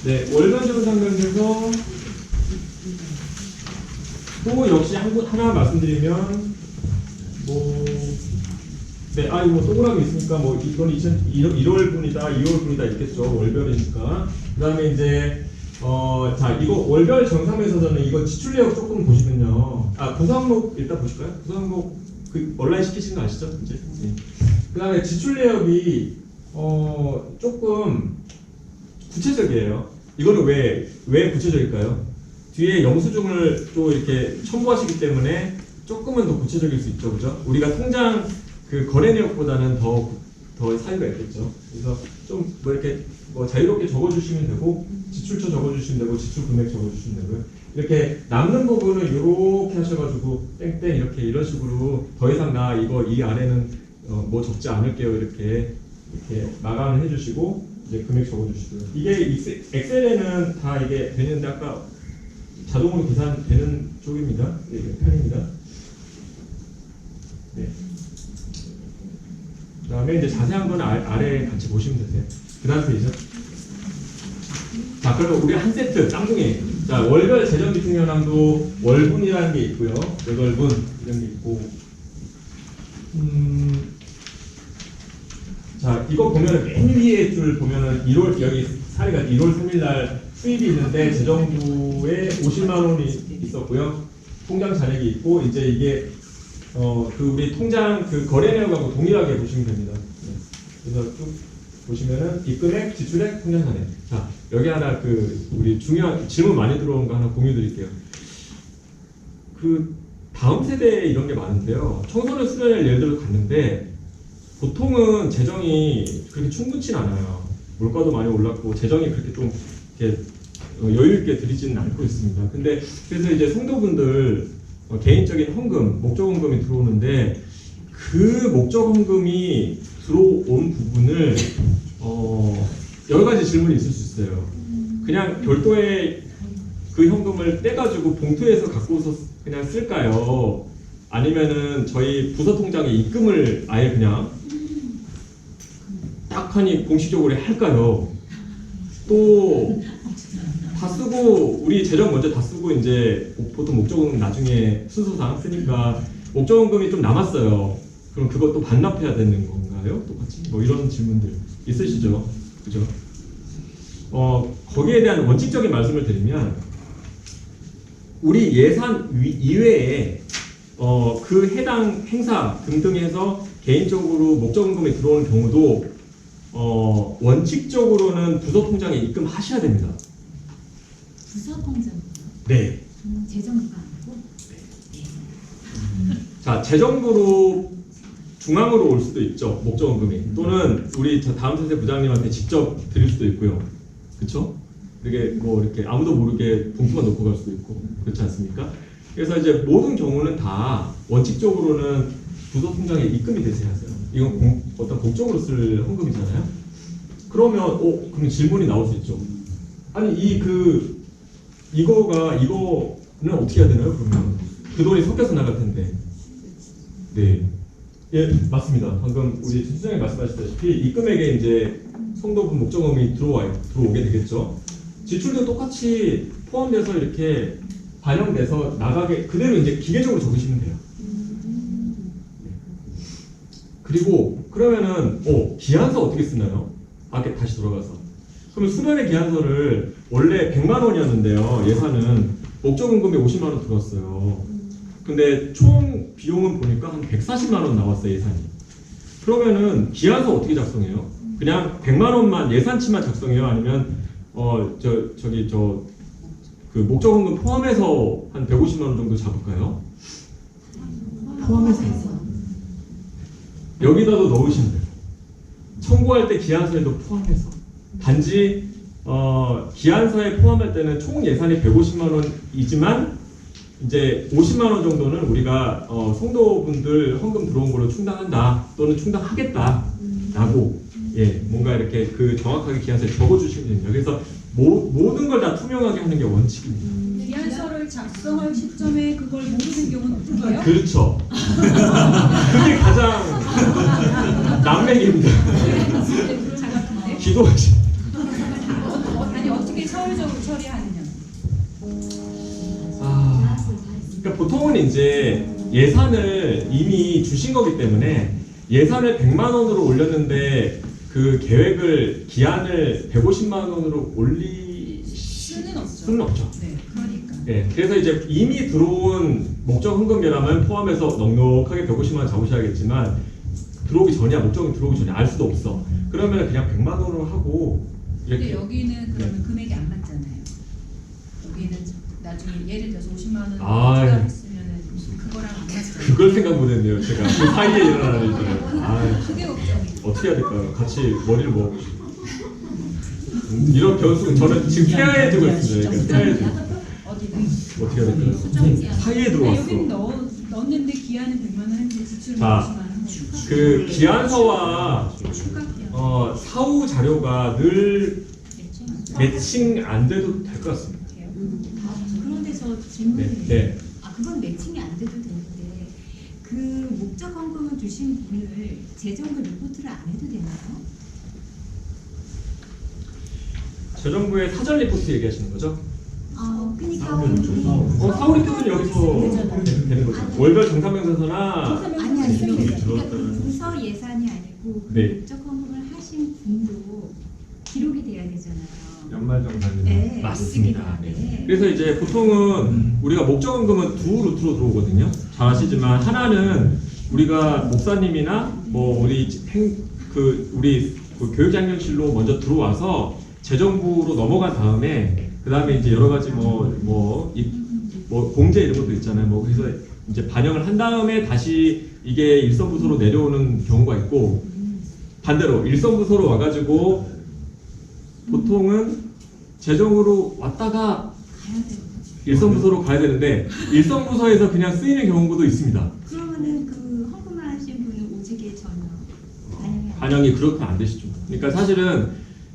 네, 월간 정상면에서 또 역시 하나 말씀드리면 네, 이거 동그라미 있으니까 이건 1월분이다, 2월분이다 있겠죠. 월별이니까. 그 다음에 이제 자, 이거 월별 정상면에서는 이거 지출 내역 조금 보시면요. 구성목 일단 보실까요? 구성목 그 온라인 시키신 거 아시죠? 이제. 네. 그 다음에 지출 내역이 조금 구체적이에요. 이거는 왜 구체적일까요? 뒤에 영수증을 또 이렇게 첨부하시기 때문에 조금은 더 구체적일 수 있죠, 그죠? 우리가 통장 그 거래 내역보다는 더 더 사유가 있겠죠. 그래서 좀 뭐 이렇게 뭐 자유롭게 적어주시면 되고 지출처 적어주시면 되고 지출 금액 적어주시면 되고요. 이렇게 남는 부분은 이렇게 하셔가지고 땡땡 이렇게 이런 식으로 더 이상 나 이거 이 아래는 뭐 적지 않을게요 이렇게 마감을 해주시고 이제 금액 적어주시고요. 이게 엑셀에는 다 이게 되는데 아까 자동으로 계산되는 쪽입니다. 네, 편입니다. 네. 그다음에 이제 자세한 건 아래에 같이 보시면 되세요. 그 다음 페이지죠. 자, 그러면 우리 한 세트 쌍둥이. 자, 월별 재정 기준 현황도 월분이라는 게 있고요. 여덟분 이런 게 있고. 자, 이거 보면은 맨 위에 줄 보면은 1월 여기 사례가 1월 3일 날 수입이 있는데 재정부에 50만 원이 있었고요. 통장 잔액이 있고 이제 이게 그 우리 통장 그 거래 내역하고 동일하게 보시면 됩니다. 네. 그래서 쭉 보시면은 입금액, 지출액, 통장 잔액. 자, 여기 하나 그 우리 중요한 질문 많이 들어온 거 하나 공유 드릴게요. 그 다음 세대에 이런 게 많은데요. 청소년 수련회를 예를 들어 갔는데 보통은 재정이 그렇게 충분치 않아요. 물가도 많이 올랐고 재정이 그렇게 좀 이렇게 여유 있게 드리지는 않고 있습니다. 근데 그래서 이제 성도분들 개인적인 헌금, 목적헌금이 들어오는데 그 목적헌금이 들어온 부분을 여러 가지 질문이 있을 수 있어요. 그냥 별도의 그 현금을 떼가지고 봉투에서 갖고서 그냥 쓸까요? 아니면은 저희 부서 통장에 입금을 아예 그냥 딱 하니 공식적으로 할까요? 또 다 쓰고 우리 재정 먼저 다 쓰고 이제 보통 목적은 나중에 순서상 쓰니까 목적원금이 좀 남았어요. 그럼 그것도 반납해야 되는 건가요? 똑같이 뭐 이런 질문들 있으시죠? 그죠? 거기에 대한 원칙적인 말씀을 드리면 우리 예산 이외에 그 해당 행사 등등 해서 개인적으로 목적원금이 들어오는 경우도 원칙적으로는 부서 통장에 입금하셔야 됩니다. 부서 통장 네. 재정부가 아니고 자, 재정부로 중앙으로 올 수도 있죠. 목적원금이 또는 우리 저 다음 세대 부장님한테 직접 드릴 수도 있고요. 그렇죠? 이렇게 뭐 이렇게 아무도 모르게 봉투만 놓고 갈 수도 있고 그렇지 않습니까? 그래서 이제 모든 경우는 다 원칙적으로는 부서 통장에 입금이 되세요. 이건 어떤 공적으로 쓸 헌금이잖아요. 그러면 그럼 질문이 나올 수 있죠. 아니 이거는 어떻게 해야 되나요? 그러면 그 돈이 섞여서 나갈 텐데. 네, 예 맞습니다. 방금 우리 수장님 말씀하셨다시피 입금액에 이제 성도분 목적금이 들어오게 되겠죠. 지출도 똑같이 포함돼서 이렇게 반영돼서 나가게 그대로 이제 기계적으로 적으시면 돼요. 그리고 그러면은 기한서 어떻게 쓰나요? 다시 돌아가서 그러면 수련회 기한서를 원래 100만 원이었는데요. 예산은 목적원금이 50만 원 들었어요. 근데 총 비용은 보니까 한 140만 원 나왔어요. 예산이. 그러면은 기한서 어떻게 작성해요? 그냥 100만 원만 예산치만 작성해요? 아니면 그 목적원금 포함해서 한 150만 원 정도 잡을까요? 포함해서 여기다도 넣으시면 돼요. 청구할 때 기한서에도 포함해서. 단지 기한서에 포함할 때는 총 예산이 150만 원이지만 이제 50만 원 정도는 우리가 성도분들 헌금 들어온 걸로 충당한다 또는 충당하겠다라고 뭔가 이렇게 그 정확하게 기한서에 적어주시면 됩니다. 그래서 모든 걸 다 투명하게 하는 게 원칙입니다. 기한서를 작성할 시점에 그걸 모르는 경우는 없고요. 그렇죠. 그게 가장 난맥입니다. 작았는데. 기도하시. 아니 어떻게 서울적으로 처리하느냐. 그러니까 보통은 이제 예산을 이미 주신 거기 때문에 예산을 100만 원으로 올렸는데 그 계획을 기한을 150만 원으로 올릴 수는 없죠. 네, 그러니까. 네, 그래서 이제 이미 들어온 목적 헌금이라면 포함해서 넉넉하게 150만 원 잡으셔야겠지만 들어오기 전이야 목적이 들어오기 전에 알 수도 없어. 그러면 그냥 100만 원으로 하고 근데 이렇게. 여기는 그러면 금액이 안 맞잖아요. 여기는 나중에 예를 들어서 50만 원 아, 추가했으면은 그걸 그거랑 안 맞잖아요. 그걸 생각 못했네요. 제가 그 사이에 일어나는 일들을. 아, 그게 걱정이에요. 어떻게 해야 될까요? 같이 머리를 모아보시고. 이런 변수 저는 지금 태아에 두고 있습니다. 그러니까 태아에 두고. 어디다? 어떻게 해야 될까요? 수정지 사이에 아, 들어왔어. 여기는 넣었는데 기한은 100만 원 했는데 지출은 자, 50만 원. 그 기한서와 추가 기한. 사후 자료가 늘 매칭 안 돼도 될 것 같습니다. 그런데 저 질문이 네. 네. 그건 매칭이 안 돼도 되는데 그 목적 헌금을 주신 분을 재정부 리포트를 안 해도 되나요? 재정부의 사전 리포트 얘기하시는 거죠? 그러니까 사후 리포트는 여기서 되는 거죠. 월별 정산명세서나 아니 아니 이쪽이 그러니까 들어왔다는 그 부서 예산이 아니고 그 네. 목적 헌금을 하신 분도 기록이 돼야 되잖아요. 연말정산이나 네, 맞습니다. 네. 네. 그래서 이제 보통은 우리가 목적원금은 두 루트로 들어오거든요. 잘 아시지만 하나는 우리가 목사님이나 뭐 우리 우리 그 교육장년실로 먼저 들어와서 재정부로 넘어간 다음에 그 다음에 이제 여러 가지 뭐 공제 이런 것도 있잖아요. 뭐 그래서 이제 반영을 한 다음에 다시 이게 일선부서로 내려오는 경우가 있고 반대로 일선부서로 와가지고 보통은 재정으로 왔다가 가야 돼요. 일선부서로 가야 되는데 일선부서에서 그냥 쓰이는 경우도 있습니다. 그러면은 그 헌금을 하신 분은 오직에 전혀 반영이 안 반영이 그렇게 안 되시죠. 그러니까 사실은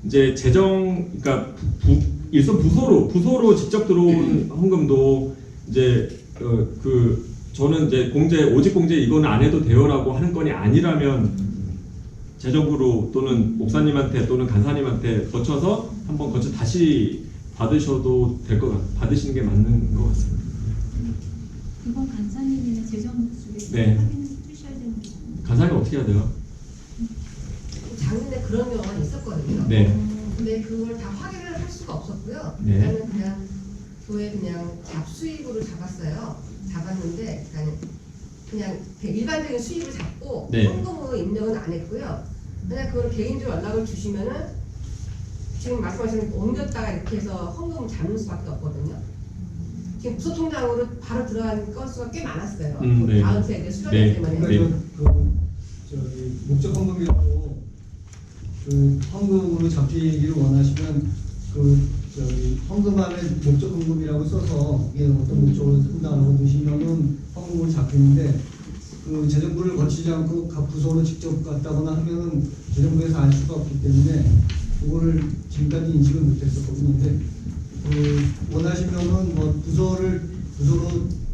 이제 그러니까 일선 부서로 직접 들어온 헌금도 이제 저는 이제 오직 공제 이거는 안 해도 돼요라고 하는 건이 아니라면 재정부로 또는 목사님한테 또는 간사님한테 거쳐서 한번 다시 받으셔도 될 것 같아요. 받으시는 게 맞는 것 같습니다. 그건 간사님이나 재정부 쪽에서 네. 확인해 주셔야 되는 거 간사님 어떻게 해야 돼요? 작년에 그런 경우가 있었거든요. 네. 근데 그걸 다 확인을 할 수가 없었고요. 네. 일단은 그냥 교회 그냥 잡수입으로 잡았어요. 잡았는데 그냥 일반적인 수입을 잡고 네. 헌금으로 입력은 안 했고요. 그냥 그걸 개인적으로 연락을 주시면은 지금 말씀하신 옮겼다가 이렇게 해서 헌금을 잡는 수밖에 없거든요. 지금 부서통장으로 바로 들어간 건수가 꽤 많았어요. 네. 다음 세대 수령 네. 때문에. 네. 목적 헌금이라고 헌금으로 잡히기를 원하시면 헌금안에 목적 헌금이라고 써서 이게 어떤 목적으로 쓴다라고 보시면은 헌금으로 잡히는데 그 재정부를 거치지 않고 각 부서로 직접 갔다거나 하면은 재정부에서 알 수가 없기 때문에 그거를 지금까지 인식을 못했었거든요. 근데 원하시면은 뭐 부서로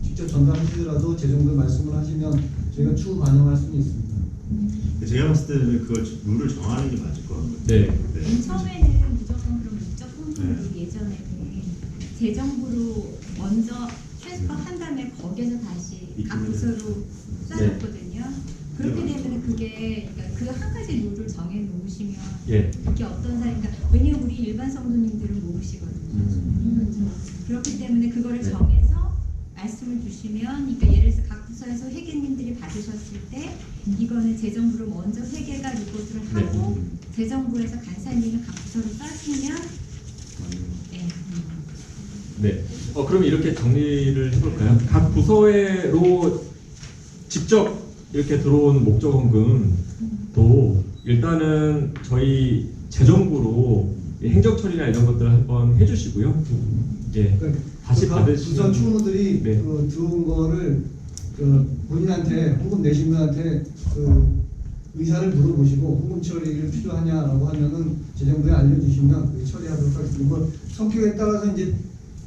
직접 전달하시더라도 재정부에 말씀을 하시면 저희가 추후 반영할 수는 있습니다. 제가 봤을 때는 그걸 룰을 정하는 게 맞을 것 같아요. 네. 맨 처음에는 무조건 그런 목적 헌금도 예전에는 재정부로 먼저 트랜스퍼한 다음에 거기에서 다시 각 부서로 쏴줬거든요. 그렇게 되면 그게 그러니까 그 한 가지 룰을 정해 놓으시면 예. 이게 어떤 사람인가 왜냐면 우리 일반 성도님들은 모르시거든요. 그렇기 때문에 그거를 정해서 말씀을 주시면 그러니까 예를 들어서 각 부서에서 회계님들이 받으셨을 때 이거는 재정부로 먼저 회계가 리포트를 하고 재정부에서 간사님은 각 부서로 쏴주면 네. 네. 그럼 이렇게 정리를 해볼까요? 각 부서로 직접 이렇게 들어온 목적헌금도 일단은 저희 재정부로 행정처리나 이런 것들을 한번 해주시고요. 예. 다시 부서 받으시면 추모들이 네. 들어온 거를 본인한테 헌금 내신 분한테 의사를 물어보시고 헌금 처리를 필요하냐라고 하면은 재정부에 알려주시면 처리하도록 하겠습니다. 뭐 성격에 따라서 이제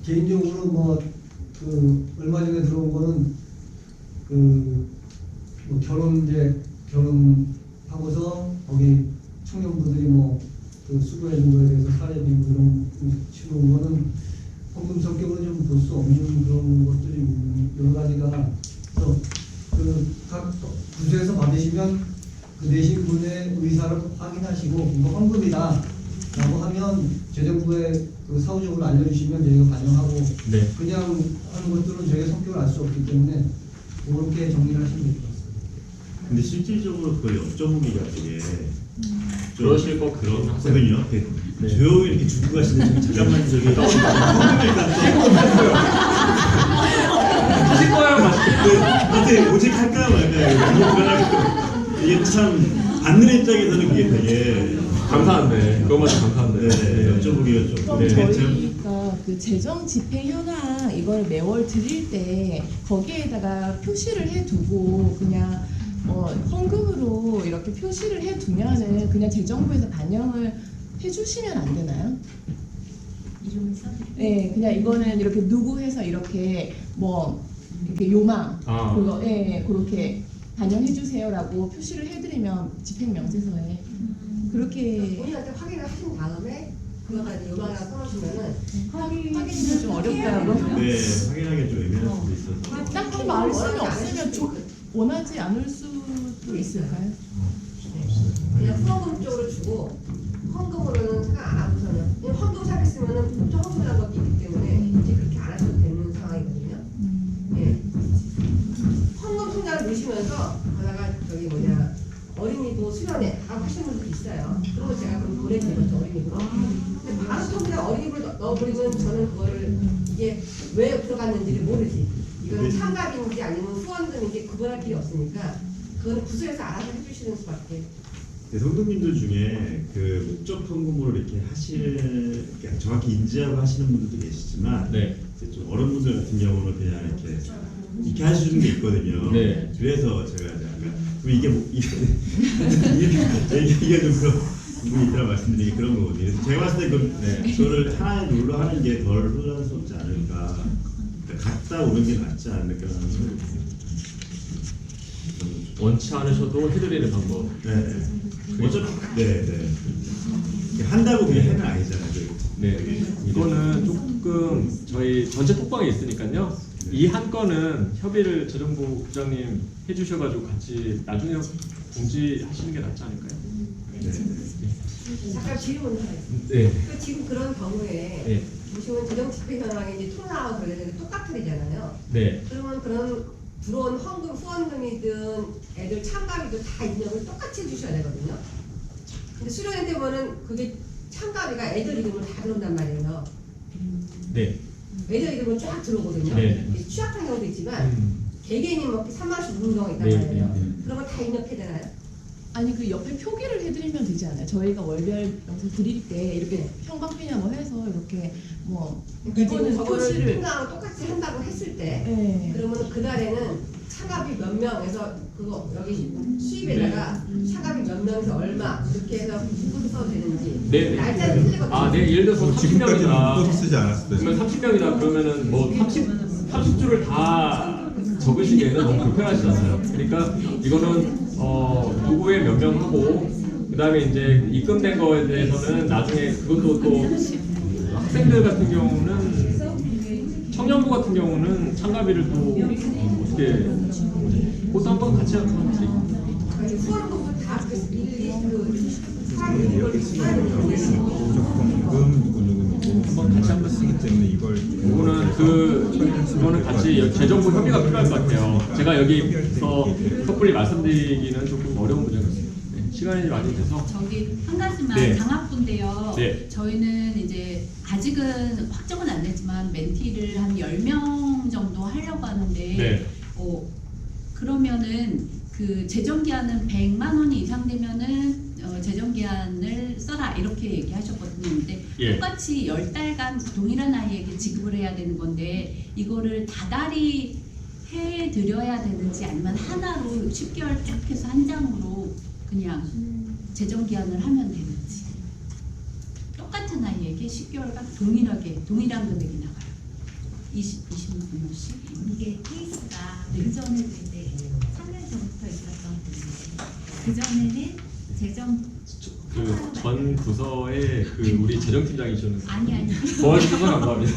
개인적으로 얼마 전에 들어온 거는 뭐 결혼하고서 거기 청년분들이 수고해 준 거에 대해서 사례비고 이런 식으로 온 거는 헌금 성격으로 좀 볼 수 없는 그런 것들이 여러 가지가 그래서 각 부서에서 받으시면 그 내신 분의 의사를 확인하시고 이거 헌금이다 라고 하면 재정부에 사후적으로 알려주시면 저희가 반영하고 네. 그냥 하는 것들은 저희가 성격을 알 수 없기 때문에 그렇게 정리를 하시면 될 것 같습니다. 근데 실질적으로 그 역정비가 되게 그러실 것 같긴 같거든요. 네. 조용히 이렇게 죽고 가시는데 잠깐만 저기 드실 거예요, 맛있게? 어떻게 오직 할까 말까 이게 참 받는 입장에서는 그게 되게 감사한데 그것마저 감사한데. 네, 여쭤보기가 좀 그럼 네. 저희가 그 재정 집행 현황 이걸 매월 드릴 때 거기에다가 표시를 해두고 그냥 헌금으로 이렇게 표시를 해두면은 그냥 재정부에서 반영을 해주시면 안 되나요? 이름을 써드릴게요. 네, 그냥 이거는 이렇게 누구 해서 이렇게 뭐 이렇게 요망 아. 그거 그렇게 반영해 주세요라고 표시를 해드리면 집행 명세서에 그렇게 본인한테 확인을 하신 다음에 그거가 이제 요망이라고 써놓으시면은 확인이 좀 어렵다고. 네, 확인하기 좀 애매할 수도 있어서 딱히 말씀이 없으면 원하지 않을 수도 있을까요? 그냥 후원금 쪽으로 주고 헌금으로는 생각 안 하고서는 그냥 헌금 생각했으면은 보통 헌금이라는 것도 있기 때문에 이제 그렇게 안 하셔도 되는 상황이거든요. 예. 헌금 통장을 넣으시면서 거기다가 저기 어린이도 수련회 하시는 분들도 있어요. 그리고 제가 그럼 보내드리는 거죠, 어린이로. 근데 바로 통장 어린이로 넣어버리면 저는 그거를 이게 왜 들어갔는지를 모르지. 이거는 참가비인지 아니면 후원금인지 구분할 길이 없으니까 그거는 부서에서 알아서 해주시는 수밖에. 성도님들 중에 그 목적 헌금으로 이렇게 그러니까 정확히 인지하고 하시는 분들도 계시지만 네. 이제 좀 어른분들 같은 경우는 그냥 이렇게 하시는 게 있거든요. 네. 그래서 제가 약간 이게 좀 그런 부분이 있다고 말씀드린 게 그런 거거든요. 그래서 제가 봤을 때 그거를 하나의 룰로 하는 게 덜 혼란스럽지 않을까. 그러니까 갔다 오는 게 낫지 않을까 하는 생각이 듭니다. 원치 않으셔도 해드리는 방법. 네. 어차피 한다고 그냥 해는 아니잖아요. 네. 이거는 조금 저희 전체 톡방에 있으니까요. 이 한 건은 협의를 재정부 부장님 해주셔가지고 같이 나중에 공지하시는 게 낫지 않을까요? 잠깐 질문 하나 있습니다. 네. 그 지금 그런 경우에 네. 보시면 재정 집행 현황이 이제 통화하고 관련된 똑같으잖아요. 네. 그러면 그런 들어온 헌금, 후원금이든 애들 참가비도 다 입력을 똑같이 해주셔야 되거든요. 근데 수련회 때문에는 그게 참가비가 애들 이름으로 다 들어온단 말이에요. 네. 애들 이름은 쫙 들어오거든요. 네. 취약한 경우도 있지만 개개인이 뭐 3만 원씩 누는 경우가 있단 네, 말이에요. 네, 네. 그런 거 다 입력해야 되나요? 아니 그 옆에 표기를 해드리면 되지 않아요? 저희가 월별 명세 드릴 때 이렇게 형광펜이나 뭐 해서 이렇게 뭐 그러니까 이거는 지금 저거를 표시를 통장하고 똑같이 한다고 했을 때 네. 그러면 그날에는 차갑이 몇 명에서 그거 여기 수입에다가 차갑이 몇 명에서 얼마 이렇게 해서 묶어서 써도 되는지 네. 날짜는 틀리거든요. 아, 네. 예를 들어서 지금까지는 30명이다. 묶어서 쓰지 않았어요. 그러면 30명이다 그러면은 뭐 30주를 다 적으시기에는 너무 불편하시잖아요. 그러니까 이거는 누구의 몇 명 하고 그다음에 이제 입금된 거에 대해서는 나중에 그것도 또 학생들 같은 경우는 청년부 같은 경우는 참가비를 또 어떻게 그것도 한번 같이 하면 되지. 후원금도 다 일일이 여기 쓰는 보조금 누구 같이 한번 쓰기 때문에 이걸 그거는 같이 재정부 협의가 필요할 것 같아요. 제가 여기서 섣불리 말씀드리기는 조금 어려운 문제였습니다. 네, 시간이 많이 돼서. 저기 한 가지만 네. 장학부인데요. 네. 저희는 이제 아직은 확정은 안 됐지만 멘티를 한 10명 정도 하려고 하는데 네. 그러면은 그 재정기한은 100만 원이 이상 되면은 재정기한을 써라 이렇게 얘기하셨거든요. 근데 예. 똑같이 10달간 동일한 아이에게 지급을 해야 되는 건데 이거를 다달이 해드려야 되는지 아니면 하나로 10개월 쭉 해서 한 장으로 그냥 재정기한을 하면 되는지 똑같은 아이에게 10개월간 동일한 금액이 나가요. 20만원씩. 이게 케이스가 의전을 될때 3년 전부터 있었던 분인데 그 전에는 재정 전 부서의 우리 재정팀장이셨는데 아니 도와주셔서 감사합니다.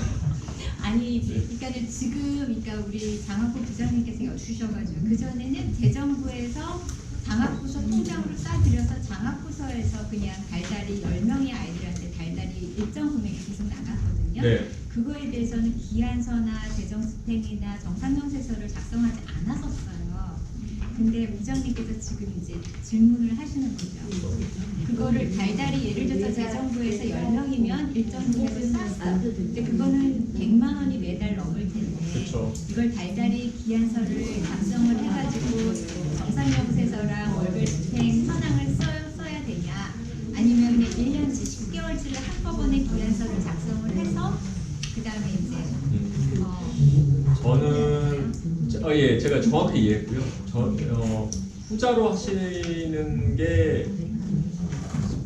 아니 그러니까 지금 우리 장학부 부장님께서 주셔가지고 그 전에는 재정부에서 장학부서 통장으로 싸드려서 장학부서에서 그냥 달달이 10명의 아이들한테 달달이 일정 금액이 계속 나갔거든요. 네. 그거에 대해서는 기한서나 재정집행이나 정산명세서를 작성하지 않았었어요. 근데 부장님께서 지금 이제 질문을 하시는 거죠. 그거를 달달이 예를 들어서 재정부에서 10명이면 일정 금액을 쌌어. 근데 그거는 100만 원이 매달 넘을 텐데 그렇죠. 이걸 달달이 기한서를 작성을 해가지고 정산명세서랑 월별 집행 현황을 써야 되냐, 아니면 그냥 1년치 10개월치를 한꺼번에 기한서를 작성을 해서 그 다음에 이제 저는 예, 제가 정확히 이해했고요. 후자로 하시는 게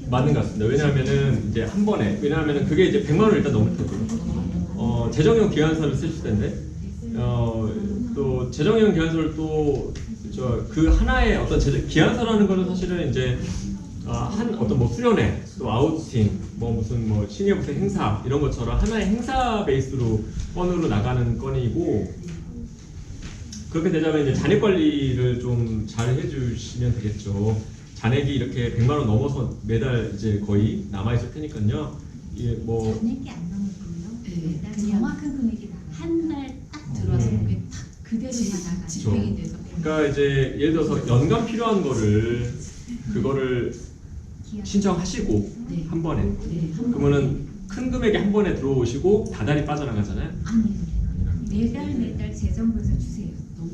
맞는 것 같습니다. 왜냐하면은 이제 한 번에, 왜냐하면은 그게 이제 100만 원 일단 넘을 테고요. 재정형 기관서를 쓰실 텐데 또 재정형 기관서를 또 그 하나의 어떤 기관서라는 거는 사실은 이제 한 어떤 뭐 수련회, 또 아우팅, 뭐 무슨 뭐 시니어 부서 행사 이런 것처럼 하나의 행사 베이스로 건으로 나가는 건이고, 그렇게 되자면 이제 잔액 관리를 좀 잘 해주시면 되겠죠. 잔액이 이렇게 100만 원 넘어서 매달 이제 거의 남아 있을 테니까요. 이게 뭐 잔액이 안 나오거든요. 네, 정확한 금액이 나와요. 한 달 딱 들어서 그게 딱 그대로 다 나가 집행이 돼서. 그러니까 이제 예를 들어서 연간 필요한 거를 그거를 신청하시고 네. 한 번에 네, 그러면은 큰 금액이 한 번에 들어오시고 다달이 빠져나가잖아요. 아니에요. 매달 재정부에서 주세요. 너무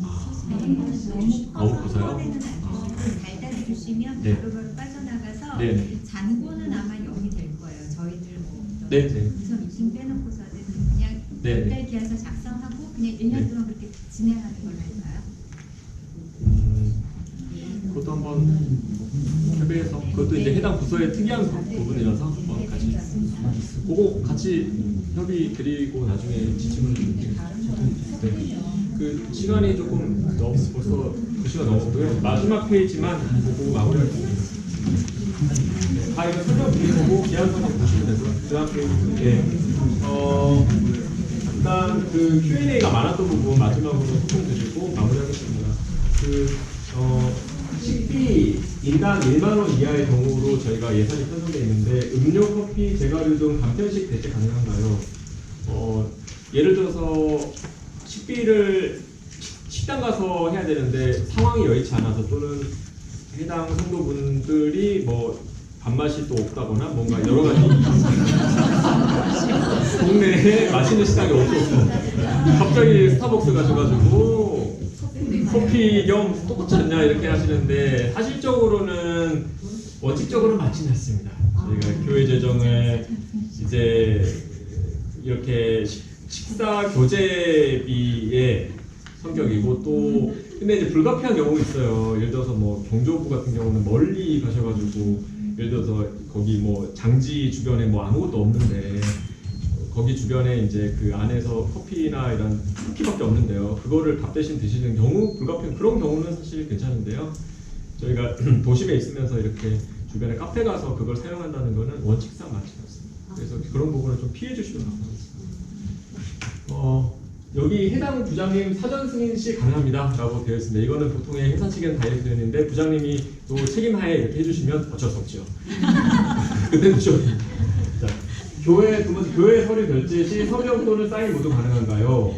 커서요? 한 번에는 안 주시고 달달이 주시면 네. 바로바로 빠져나가서 네. 잔고는 아마 0이 될 거예요. 저희들 뭐 네, 네. 우선 미팅 빼놓고서는 그냥 네. 몇달 기한서 작성하고 그냥 1년 동안 그렇게 진행하는 걸로 할까요? 그것도 한번 협의해서, 그것도 이제 해당 부서의 특이한 부분이라서 한번 같이 그거 같이 협의 드리고 나중에 지침을 드릴게요. 네. 그 시간이 조금 벌써 2시간 넘었고요. 마지막 페이지만 보고 마무리하겠습니다. 네, 다 이거 설명드리고 기한서만 보시면 되고요. 그 다음 페이지. 네. 일단 그 Q&A가 많았던 부분 마지막으로 소통드리고 마무리하겠습니다. 식비 인당 1만 원 이하의 경우로 저희가 예산이 편성되어 있는데 음료, 커피, 제과류 등 간편식 대체 가능한가요? 예를 들어서 식비를 식당 가서 해야 되는데 상황이 여의치 않아서, 또는 해당 성도분들이 뭐 밥맛이 또 없다거나 뭔가 여러 가지 동네에 맛있는 식당이 없어서 갑자기 스타벅스 가셔가지고 커피 겸 똑같지 않냐 이렇게 하시는데, 사실적으로는 원칙적으로는 맞지는 않습니다. 저희가 교회 재정에 이제 이렇게 식사 교재비의 성격이고, 또 근데 이제 불가피한 경우가 있어요. 예를 들어서 뭐 경조부 같은 경우는 멀리 가셔가지고 예를 들어서 거기 뭐 장지 주변에 뭐 아무것도 없는데 거기 주변에 이제 그 안에서 커피나 이런 쿠키밖에 없는데요. 그거를 밥 대신 드시는 경우, 불가피한 그런 경우는 사실 괜찮은데요. 저희가 도심에 있으면서 이렇게 주변에 카페 가서 그걸 사용한다는 거는 원칙상 맞지 않습니다. 그래서 그런 부분을 좀 피해 주시면 감사하겠습니다. 여기 해당 부장님 사전 승인 시 가능합니다 라고 되어 있습니다. 이거는 보통의 회사 측에는 다 이렇게 되어 있는데, 부장님이 또 책임하에 이렇게 해주시면 어쩔 수 없죠. 그때는 좀 자, 교회 두 번째, 교회 서류 결제 시 서명 또는 사인 모두 가능한가요?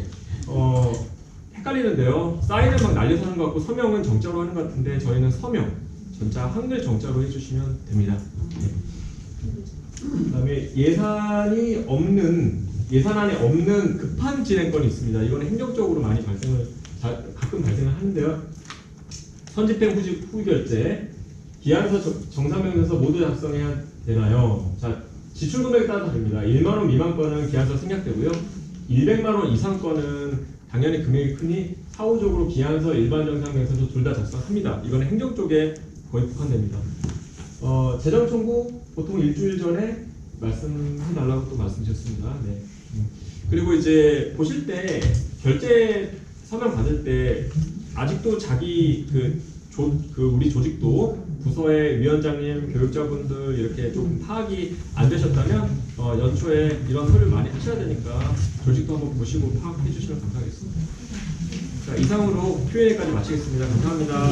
헷갈리는데요. 사인은 막 날려서 하는 것 같고 서명은 정자로 하는 것 같은데, 저희는 서명 전자 한글 정자로 해주시면 됩니다. 네. 그다음에 예산 안에 없는 급한 진행건이 있습니다. 이거는 행정적으로 많이 가끔 발생을 하는데요. 선집행 후기 결제, 기한서 정산명세서 모두 작성해야 되나요? 자, 지출 금액에 따라 다릅니다. 1만 원 미만 건은 기한서 생략되고요. 200만 원 이상 건은 당연히 금액이 크니 사후적으로 기한서, 일반 정산명세서 둘 다 작성합니다. 이거는 행정 쪽에 거의 국한됩니다. 재정 청구 보통 일주일 전에 말씀해달라고 또 말씀드렸습니다. 네. 그리고 이제 보실 때 결제 서명 받을 때 아직도 자기 우리 조직도 부서의 위원장님, 교육자분들 이렇게 좀 파악이 안 되셨다면 연초에 이런 서류 많이 하셔야 되니까 조직도 한번 보시고 파악해 주시면 감사하겠습니다. 자, 이상으로 Q&A까지 마치겠습니다. 감사합니다.